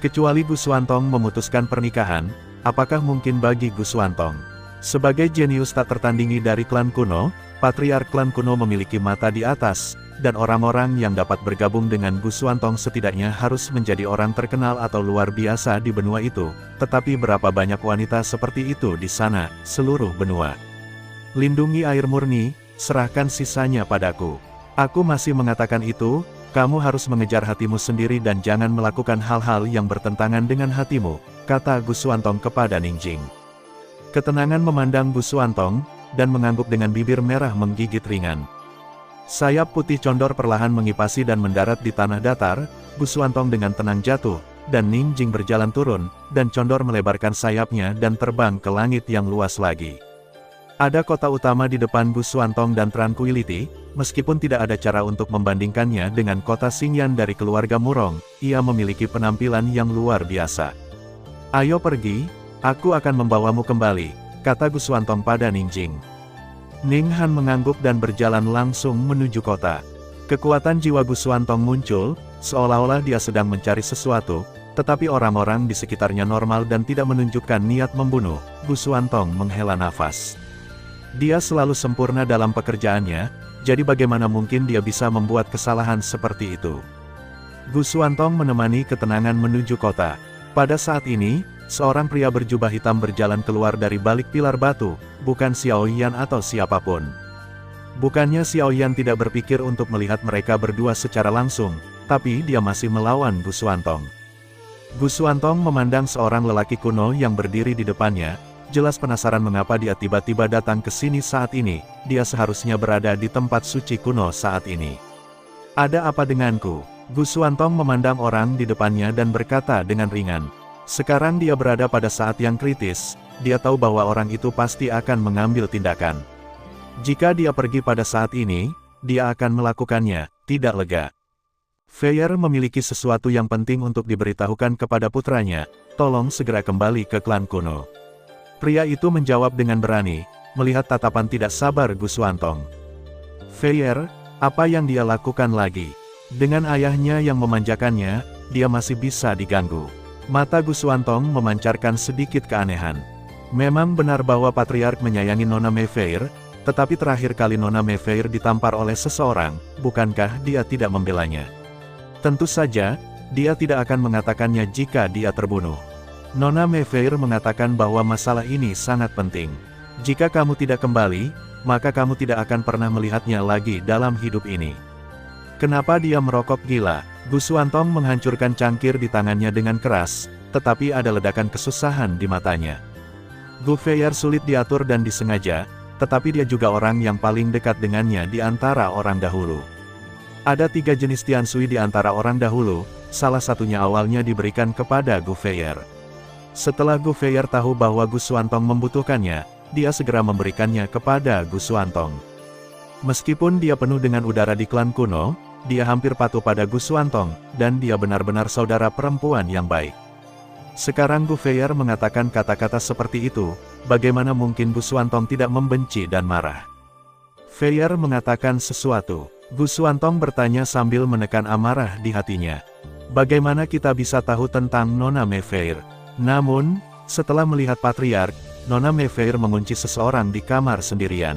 Kecuali Gu Xuantong memutuskan pernikahan, apakah mungkin bagi Gu Xuantong? Sebagai jenius tak tertandingi dari klan kuno, patriark klan kuno memiliki mata di atas, dan orang-orang yang dapat bergabung dengan Gu Xuantong setidaknya harus menjadi orang terkenal atau luar biasa di benua itu, tetapi berapa banyak wanita seperti itu di sana, seluruh benua. Lindungi air murni, serahkan sisanya padaku. Aku masih mengatakan itu, kamu harus mengejar hatimu sendiri dan jangan melakukan hal-hal yang bertentangan dengan hatimu, kata Gu Xuantong kepada Ningjing. Ketenangan memandang Gu Xuantong, dan mengangguk dengan bibir merah menggigit ringan. Sayap putih condor perlahan mengipasi dan mendarat di tanah datar, Gu Xuantong dengan tenang jatuh, dan Ningjing berjalan turun, dan condor melebarkan sayapnya dan terbang ke langit yang luas lagi. Ada kota utama di depan Gu Xuantong dan Tranquility, meskipun tidak ada cara untuk membandingkannya dengan kota Xingyan dari keluarga Murong, ia memiliki penampilan yang luar biasa. Ayo pergi, aku akan membawamu kembali, kata Gu Xuantong pada Ningjing. Ning Han mengangguk dan berjalan langsung menuju kota. Kekuatan jiwa Gu Xuantong muncul, seolah-olah dia sedang mencari sesuatu, tetapi orang-orang di sekitarnya normal dan tidak menunjukkan niat membunuh. Gu Xuantong menghela nafas. Dia selalu sempurna dalam pekerjaannya, jadi bagaimana mungkin dia bisa membuat kesalahan seperti itu? Gu Xuantong menemani ketenangan menuju kota. Pada saat ini, seorang pria berjubah hitam berjalan keluar dari balik pilar batu, bukan Xiao Yan atau siapapun. Bukannya Xiao Yan tidak berpikir untuk melihat mereka berdua secara langsung, tapi dia masih melawan Gu Xuantong. Gu Xuantong memandang seorang lelaki kuno yang berdiri di depannya, jelas penasaran mengapa dia tiba-tiba datang ke sini saat ini, dia seharusnya berada di tempat suci kuno saat ini. Ada apa denganku? Gu Xuantong memandang orang di depannya dan berkata dengan ringan. Sekarang dia berada pada saat yang kritis, dia tahu bahwa orang itu pasti akan mengambil tindakan. Jika dia pergi pada saat ini, dia akan melakukannya, tidak lega. Feier memiliki sesuatu yang penting untuk diberitahukan kepada putranya, tolong segera kembali ke klan kuno. Pria itu menjawab dengan berani, melihat tatapan tidak sabar Gu Xuantong. Feier, apa yang dia lakukan lagi? Dengan ayahnya yang memanjakannya, dia masih bisa diganggu. Mata Gu Xuantong memancarkan sedikit keanehan. Memang benar bahwa Patriark menyayangi Nona Meifer, tetapi terakhir kali Nona Meifer ditampar oleh seseorang, bukankah dia tidak membelanya? Tentu saja, dia tidak akan mengatakannya jika dia terbunuh. Nona Meifer mengatakan bahwa masalah ini sangat penting. Jika kamu tidak kembali, maka kamu tidak akan pernah melihatnya lagi dalam hidup ini. Kenapa dia merokok gila? Gu Xuantong menghancurkan cangkir di tangannya dengan keras, tetapi ada ledakan kesusahan di matanya. Gu Feier sulit diatur dan disengaja, tetapi dia juga orang yang paling dekat dengannya di antara orang dahulu. Ada 3 jenis Tiansui di antara orang dahulu, salah satunya awalnya diberikan kepada Gu Feier. Setelah Gu Feier tahu bahwa Gu Xuantong membutuhkannya, dia segera memberikannya kepada Gu Xuantong. Meskipun dia penuh dengan udara di klan kuno, dia hampir patuh pada Gu Xuantong, dan dia benar-benar saudara perempuan yang baik. Sekarang Gu Feier mengatakan kata-kata seperti itu, bagaimana mungkin Gu Xuantong tidak membenci dan marah? Feier mengatakan sesuatu. Gu Xuantong bertanya sambil menekan amarah di hatinya. Bagaimana kita bisa tahu tentang Nona Meifer? Namun, setelah melihat Patriark, Nona Meifer mengunci seseorang di kamar sendirian.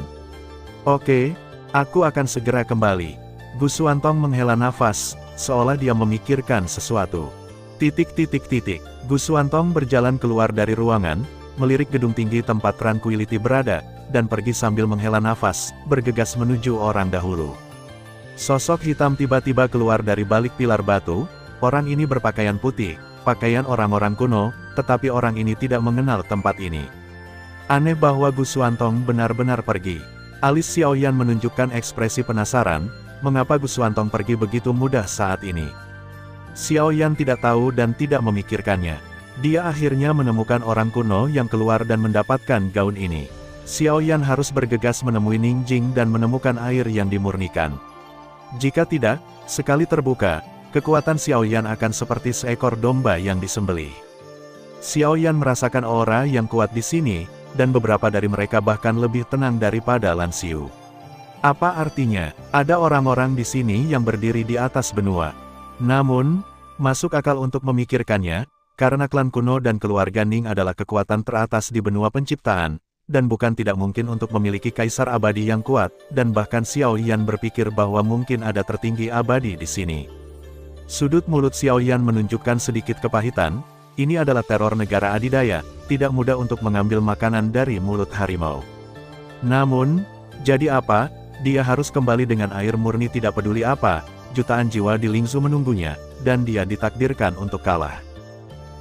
Oke, Aku akan segera kembali. Gu Xuantong menghela nafas, seolah dia memikirkan sesuatu. Gu Xuantong berjalan keluar dari ruangan, melirik gedung tinggi tempat Tranquility berada, dan pergi sambil menghela nafas, bergegas menuju orang dahulu. Sosok hitam tiba-tiba keluar dari balik pilar batu. Orang ini berpakaian putih, pakaian orang-orang kuno, tetapi orang ini tidak mengenal tempat ini. Aneh bahwa Gu Xuantong benar-benar pergi. Alis Xiaoyan menunjukkan ekspresi penasaran, mengapa Gu Xuantong pergi begitu mudah saat ini. Xiaoyan tidak tahu dan tidak memikirkannya. Dia akhirnya menemukan orang kuno yang keluar dan mendapatkan gaun ini. Xiaoyan harus bergegas menemui Ning Jing dan menemukan air yang dimurnikan. Jika tidak, sekali terbuka, kekuatan Xiaoyan akan seperti seekor domba yang disembelih. Xiaoyan merasakan aura yang kuat di sini, dan beberapa dari mereka bahkan lebih tenang daripada Lan Xiu. Apa artinya, ada orang-orang di sini yang berdiri di atas benua. Namun, masuk akal untuk memikirkannya, karena klan kuno dan keluarga Ning adalah kekuatan teratas di benua penciptaan, dan bukan tidak mungkin untuk memiliki kaisar abadi yang kuat, dan bahkan Xiaoyan berpikir bahwa mungkin ada tertinggi abadi di sini. Sudut mulut Xiaoyan menunjukkan sedikit kepahitan. Ini adalah teror negara adidaya, tidak mudah untuk mengambil makanan dari mulut harimau. Namun, jadi apa, dia harus kembali dengan air murni tidak peduli apa, jutaan jiwa di Lingzhu menunggunya, dan dia ditakdirkan untuk kalah.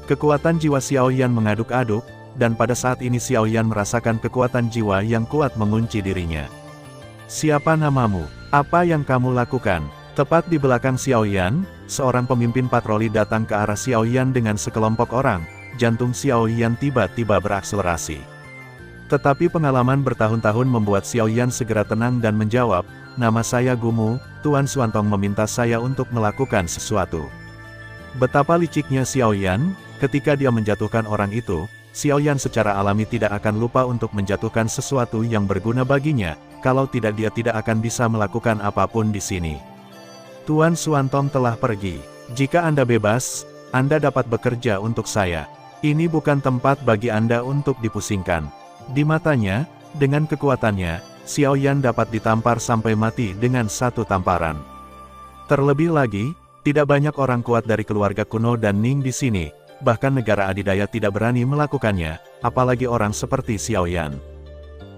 Kekuatan jiwa Xiaoyan mengaduk-aduk, dan pada saat ini Xiaoyan merasakan kekuatan jiwa yang kuat mengunci dirinya. Siapa namamu? Apa yang kamu lakukan? Tepat di belakang Xiaoyan, seorang pemimpin patroli datang ke arah Xiaoyan dengan sekelompok orang. Jantung Xiaoyan tiba-tiba berakselerasi. Tetapi pengalaman bertahun-tahun membuat Xiaoyan segera tenang dan menjawab, "Nama saya Gumu, Tuan Xuantong meminta saya untuk melakukan sesuatu." Betapa liciknya Xiaoyan, ketika dia menjatuhkan orang itu, Xiaoyan secara alami tidak akan lupa untuk menjatuhkan sesuatu yang berguna baginya, kalau tidak dia tidak akan bisa melakukan apapun di sini. Tuan Xuantong telah pergi. Jika Anda bebas, Anda dapat bekerja untuk saya. Ini bukan tempat bagi Anda untuk dipusingkan. Di matanya, dengan kekuatannya, Xiaoyan dapat ditampar sampai mati dengan satu tamparan. Terlebih lagi, tidak banyak orang kuat dari keluarga kuno dan Ning di sini, bahkan negara adidaya tidak berani melakukannya, apalagi orang seperti Xiaoyan.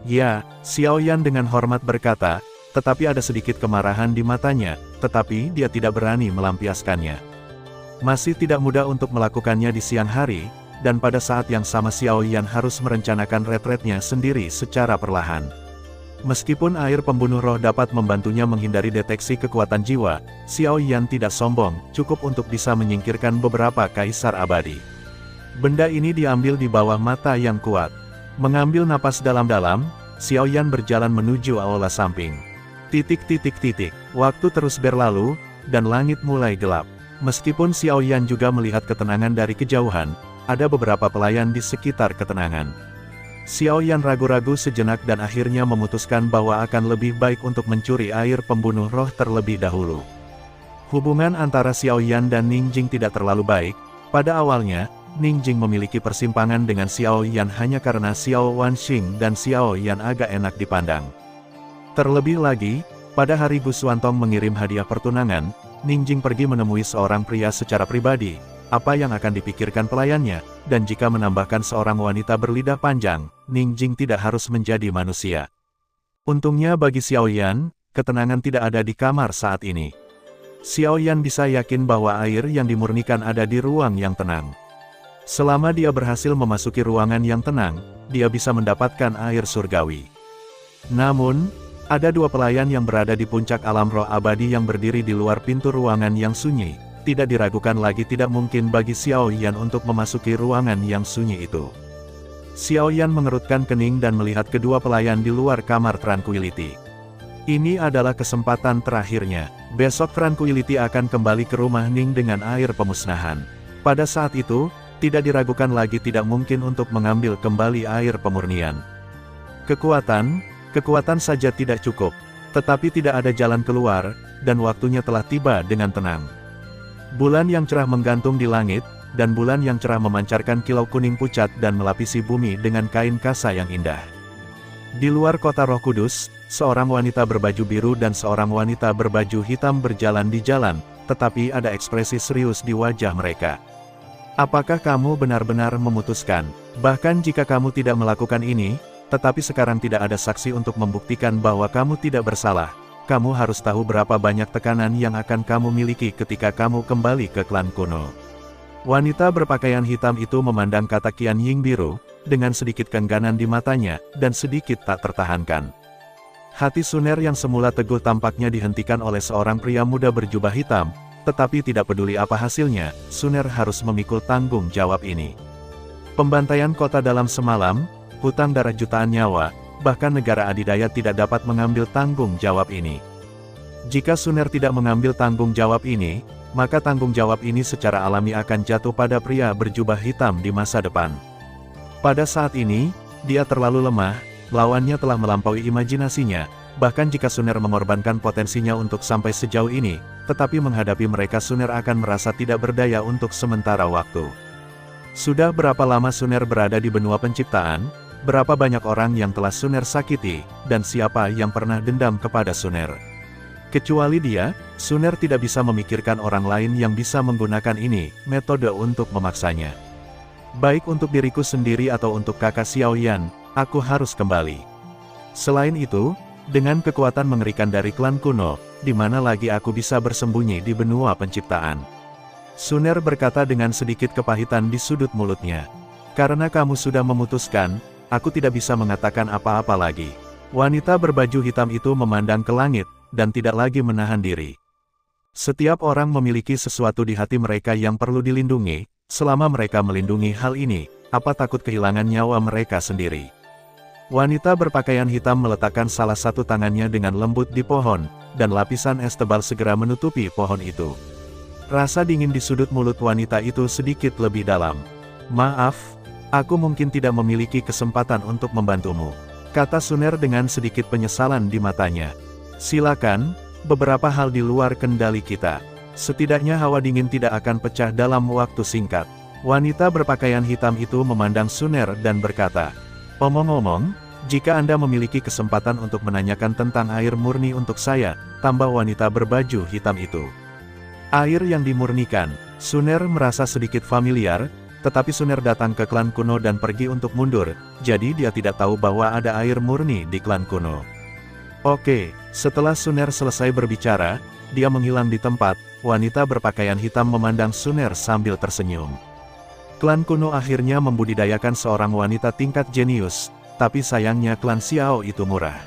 Ya, Xiaoyan dengan hormat berkata, tetapi ada sedikit kemarahan di matanya, tetapi dia tidak berani melampiaskannya. Masih tidak mudah untuk melakukannya di siang hari, dan pada saat yang sama Xiaoyan harus merencanakan retretnya sendiri secara perlahan. Meskipun air pembunuh roh dapat membantunya menghindari deteksi kekuatan jiwa, Xiaoyan tidak sombong, cukup untuk bisa menyingkirkan beberapa kaisar abadi. Benda ini diambil di bawah mata yang kuat. Mengambil napas dalam-dalam, Xiaoyan berjalan menuju aula samping. Waktu terus berlalu, dan langit mulai gelap. Meskipun Xiaoyan juga melihat ketenangan dari kejauhan, ada beberapa pelayan di sekitar ketenangan. Xiaoyan ragu-ragu sejenak dan akhirnya memutuskan bahwa akan lebih baik untuk mencuri air pembunuh roh terlebih dahulu. Hubungan antara Xiaoyan dan Ning Jing tidak terlalu baik. Pada awalnya, Ning Jing memiliki persimpangan dengan Xiaoyan hanya karena Xiao Wanxing dan Xiaoyan agak enak dipandang. Terlebih lagi, pada hari Gu Xuantong mengirim hadiah pertunangan, Ning Jing pergi menemui seorang pria secara pribadi. Apa yang akan dipikirkan pelayannya, dan jika menambahkan seorang wanita berlidah panjang, Ning Jing tidak harus menjadi manusia. Untungnya bagi Xiaoyan, ketenangan tidak ada di kamar saat ini. Xiaoyan bisa yakin bahwa air yang dimurnikan ada di ruang yang tenang. Selama dia berhasil memasuki ruangan yang tenang, dia bisa mendapatkan air surgawi. Namun, ada dua pelayan yang berada di puncak alam roh abadi yang berdiri di luar pintu ruangan yang sunyi. Tidak diragukan lagi tidak mungkin bagi Xiaoyan untuk memasuki ruangan yang sunyi itu. Xiaoyan mengerutkan kening dan melihat kedua pelayan di luar kamar Tranquility. Ini adalah kesempatan terakhirnya. Besok Tranquility akan kembali ke rumah Ning dengan air pemusnahan. Pada saat itu, tidak diragukan lagi tidak mungkin untuk mengambil kembali air pemurnian. Kekuatan saja tidak cukup, tetapi tidak ada jalan keluar, dan waktunya telah tiba dengan tenang. Bulan yang cerah menggantung di langit, dan bulan yang cerah memancarkan kilau kuning pucat dan melapisi bumi dengan kain kasa yang indah. Di luar kota Roh Kudus, seorang wanita berbaju biru dan seorang wanita berbaju hitam berjalan di jalan, tetapi ada ekspresi serius di wajah mereka. Apakah kamu benar-benar memutuskan, bahkan jika kamu tidak melakukan ini, tetapi sekarang tidak ada saksi untuk membuktikan bahwa kamu tidak bersalah, kamu harus tahu berapa banyak tekanan yang akan kamu miliki ketika kamu kembali ke klan kuno. Wanita berpakaian hitam itu memandang kata Qian Ying biru, dengan sedikit kengganan di matanya, dan sedikit tak tertahankan. Hati Suner yang semula teguh tampaknya dihentikan oleh seorang pria muda berjubah hitam, tetapi tidak peduli apa hasilnya, Suner harus memikul tanggung jawab ini. Pembantaian kota dalam semalam, hutang darah jutaan nyawa, bahkan negara adidaya tidak dapat mengambil tanggung jawab ini. Jika Suner tidak mengambil tanggung jawab ini, maka tanggung jawab ini secara alami akan jatuh pada pria berjubah hitam di masa depan. Pada saat ini, dia terlalu lemah, lawannya telah melampaui imajinasinya, bahkan jika Suner mengorbankan potensinya untuk sampai sejauh ini, tetapi menghadapi mereka Suner akan merasa tidak berdaya untuk sementara waktu. Sudah berapa lama Suner berada di benua penciptaan, berapa banyak orang yang telah Suner sakiti, dan siapa yang pernah dendam kepada Suner. Kecuali dia, Suner tidak bisa memikirkan orang lain yang bisa menggunakan ini, metode untuk memaksanya. Baik untuk diriku sendiri atau untuk kakak Xiaoyan, aku harus kembali. Selain itu, dengan kekuatan mengerikan dari klan kuno, di mana lagi aku bisa bersembunyi di benua penciptaan? Suner berkata dengan sedikit kepahitan di sudut mulutnya. Karena kamu sudah memutuskan, aku tidak bisa mengatakan apa-apa lagi. Wanita berbaju hitam itu memandang ke langit, dan tidak lagi menahan diri. Setiap orang memiliki sesuatu di hati mereka yang perlu dilindungi. Selama mereka melindungi hal ini, apa takut kehilangan nyawa mereka sendiri? Wanita berpakaian hitam meletakkan salah satu tangannya dengan lembut di pohon, dan lapisan es tebal segera menutupi pohon itu. Rasa dingin di sudut mulut wanita itu sedikit lebih dalam. Maaf, aku mungkin tidak memiliki kesempatan untuk membantumu, kata Suner dengan sedikit penyesalan di matanya. Silakan, beberapa hal di luar kendali kita. Setidaknya hawa dingin tidak akan pecah dalam waktu singkat. Wanita berpakaian hitam itu memandang Suner dan berkata, omong-omong, jika Anda memiliki kesempatan untuk menanyakan tentang air murni untuk saya, tambah wanita berbaju hitam itu. Air yang dimurnikan, Suner merasa sedikit familiar, tetapi Suner datang ke klan kuno dan pergi untuk mundur, jadi dia tidak tahu bahwa ada air murni di klan kuno. Oke, setelah Suner selesai berbicara, dia menghilang di tempat. Wanita berpakaian hitam memandang Suner sambil tersenyum. Klan kuno akhirnya membudidayakan seorang wanita tingkat jenius, tapi sayangnya klan Xiao itu murah.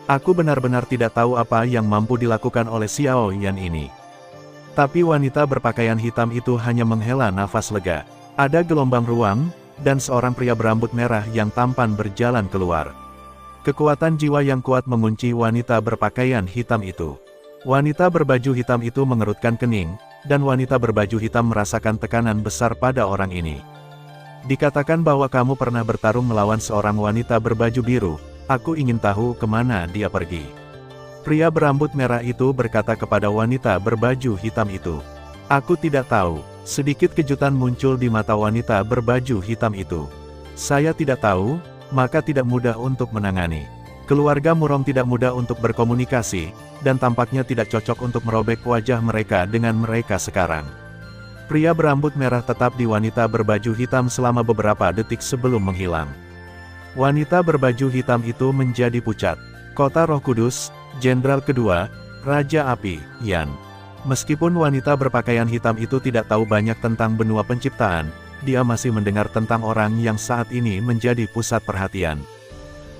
Aku benar-benar tidak tahu apa yang mampu dilakukan oleh Xiao Yan ini. Tapi wanita berpakaian hitam itu hanya menghela nafas lega. Ada gelombang ruang, dan seorang pria berambut merah yang tampan berjalan keluar. Kekuatan jiwa yang kuat mengunci wanita berpakaian hitam itu. Wanita berbaju hitam itu mengerutkan kening, dan wanita berbaju hitam merasakan tekanan besar pada orang ini. Dikatakan bahwa kamu pernah bertarung melawan seorang wanita berbaju biru, aku ingin tahu kemana dia pergi. Pria berambut merah itu berkata kepada wanita berbaju hitam itu. Aku tidak tahu, sedikit kejutan muncul di mata wanita berbaju hitam itu. Saya tidak tahu, maka tidak mudah untuk menangani. Keluarga Murong tidak mudah untuk berkomunikasi, dan tampaknya tidak cocok untuk merobek wajah mereka dengan mereka sekarang. Pria berambut merah tetap di wanita berbaju hitam selama beberapa detik sebelum menghilang. Wanita berbaju hitam itu menjadi pucat. Kota Roh Kudus, Jenderal Kedua, Raja Api, Yan. Meskipun wanita berpakaian hitam itu tidak tahu banyak tentang benua penciptaan, dia masih mendengar tentang orang yang saat ini menjadi pusat perhatian.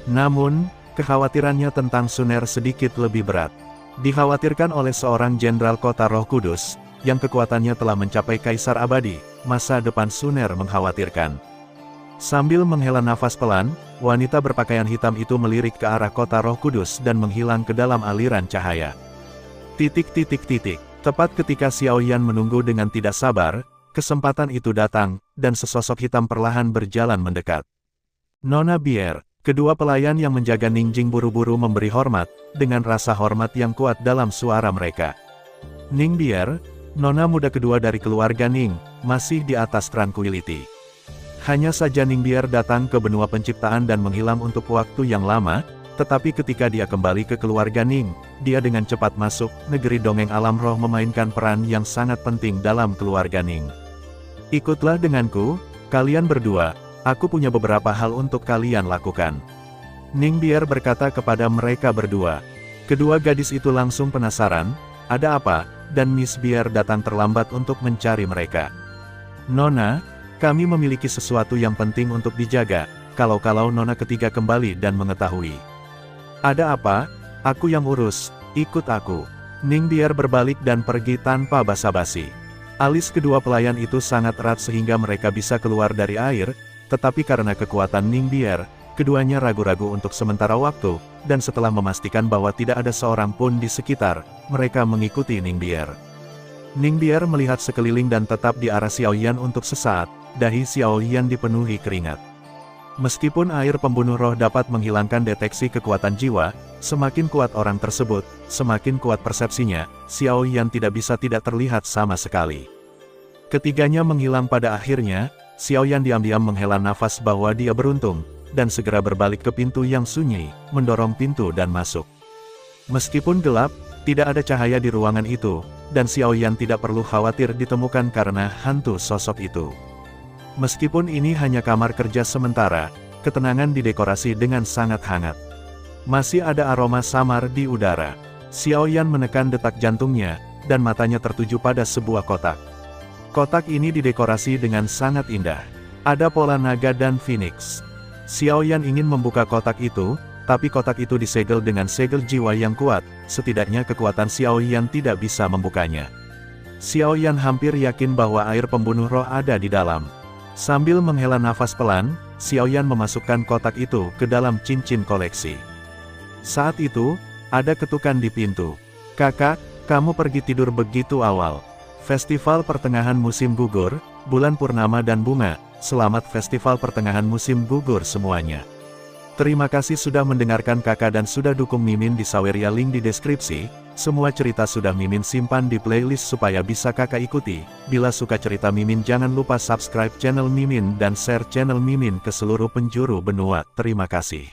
Namun, kekhawatirannya tentang Suner sedikit lebih berat. Dikhawatirkan oleh seorang jenderal kota Roh Kudus, yang kekuatannya telah mencapai Kaisar Abadi, masa depan Suner mengkhawatirkan. Sambil menghela nafas pelan, wanita berpakaian hitam itu melirik ke arah kota Roh Kudus dan menghilang ke dalam aliran cahaya. Tepat ketika Xiao Yan menunggu dengan tidak sabar, kesempatan itu datang, dan sesosok hitam perlahan berjalan mendekat. Nona Bier. Kedua pelayan yang menjaga Ningjing buru-buru memberi hormat, dengan rasa hormat yang kuat dalam suara mereka. Ning Bier, nona muda kedua dari keluarga Ning, masih di atas Tranquility. Hanya saja Ningbiar datang ke benua penciptaan dan menghilang untuk waktu yang lama, tetapi ketika dia kembali ke keluarga Ning, dia dengan cepat masuk negeri dongeng alam roh memainkan peran yang sangat penting dalam keluarga Ning. Ikutlah denganku, kalian berdua, aku punya beberapa hal untuk kalian lakukan. Ningbiar berkata kepada mereka berdua. Kedua gadis itu langsung penasaran, ada apa, dan Miss Biar datang terlambat untuk mencari mereka. Nona, kami memiliki sesuatu yang penting untuk dijaga, kalau-kalau Nona ketiga kembali dan mengetahui. Ada apa? Aku yang urus, ikut aku. Ningbiar berbalik dan pergi tanpa basa-basi. Alis kedua pelayan itu sangat erat sehingga mereka bisa keluar dari air, tetapi karena kekuatan Ningbiar, keduanya ragu-ragu untuk sementara waktu, dan setelah memastikan bahwa tidak ada seorang pun di sekitar, mereka mengikuti Ningbiar. Ningbiar melihat sekeliling dan tetap di arah Xiaoyan untuk sesaat, dahi Xiaoyan dipenuhi keringat. Meskipun air pembunuh roh dapat menghilangkan deteksi kekuatan jiwa, semakin kuat orang tersebut, semakin kuat persepsinya, Xiaoyan tidak bisa tidak terlihat sama sekali. Ketiganya menghilang pada akhirnya, Xiaoyan diam-diam menghela nafas bahwa dia beruntung, dan segera berbalik ke pintu yang sunyi, mendorong pintu dan masuk. Meskipun gelap, tidak ada cahaya di ruangan itu, dan Xiaoyan tidak perlu khawatir ditemukan karena hantu sosok itu. Meskipun ini hanya kamar kerja sementara, ketenangan didekorasi dengan sangat hangat. Masih ada aroma samar di udara. Xiaoyan menekan detak jantungnya, dan matanya tertuju pada sebuah kotak. Kotak ini didekorasi dengan sangat indah. Ada pola naga dan phoenix. Xiaoyan ingin membuka kotak itu, tapi kotak itu disegel dengan segel jiwa yang kuat, setidaknya kekuatan Xiaoyan tidak bisa membukanya. Xiaoyan hampir yakin bahwa air pembunuh roh ada di dalam. Sambil menghela nafas pelan, Xiaoyan memasukkan kotak itu ke dalam cincin koleksi. Saat itu, ada ketukan di pintu. Kakak, kamu pergi tidur begitu awal. Festival pertengahan musim gugur, bulan purnama dan bunga, selamat festival pertengahan musim gugur semuanya. Terima kasih sudah mendengarkan kakak dan sudah dukung Mimin di Saweria, link di deskripsi. Semua cerita sudah Mimin simpan di playlist supaya bisa kakak ikuti. Bila suka cerita Mimin jangan lupa subscribe channel Mimin dan share channel Mimin ke seluruh penjuru benua. Terima kasih.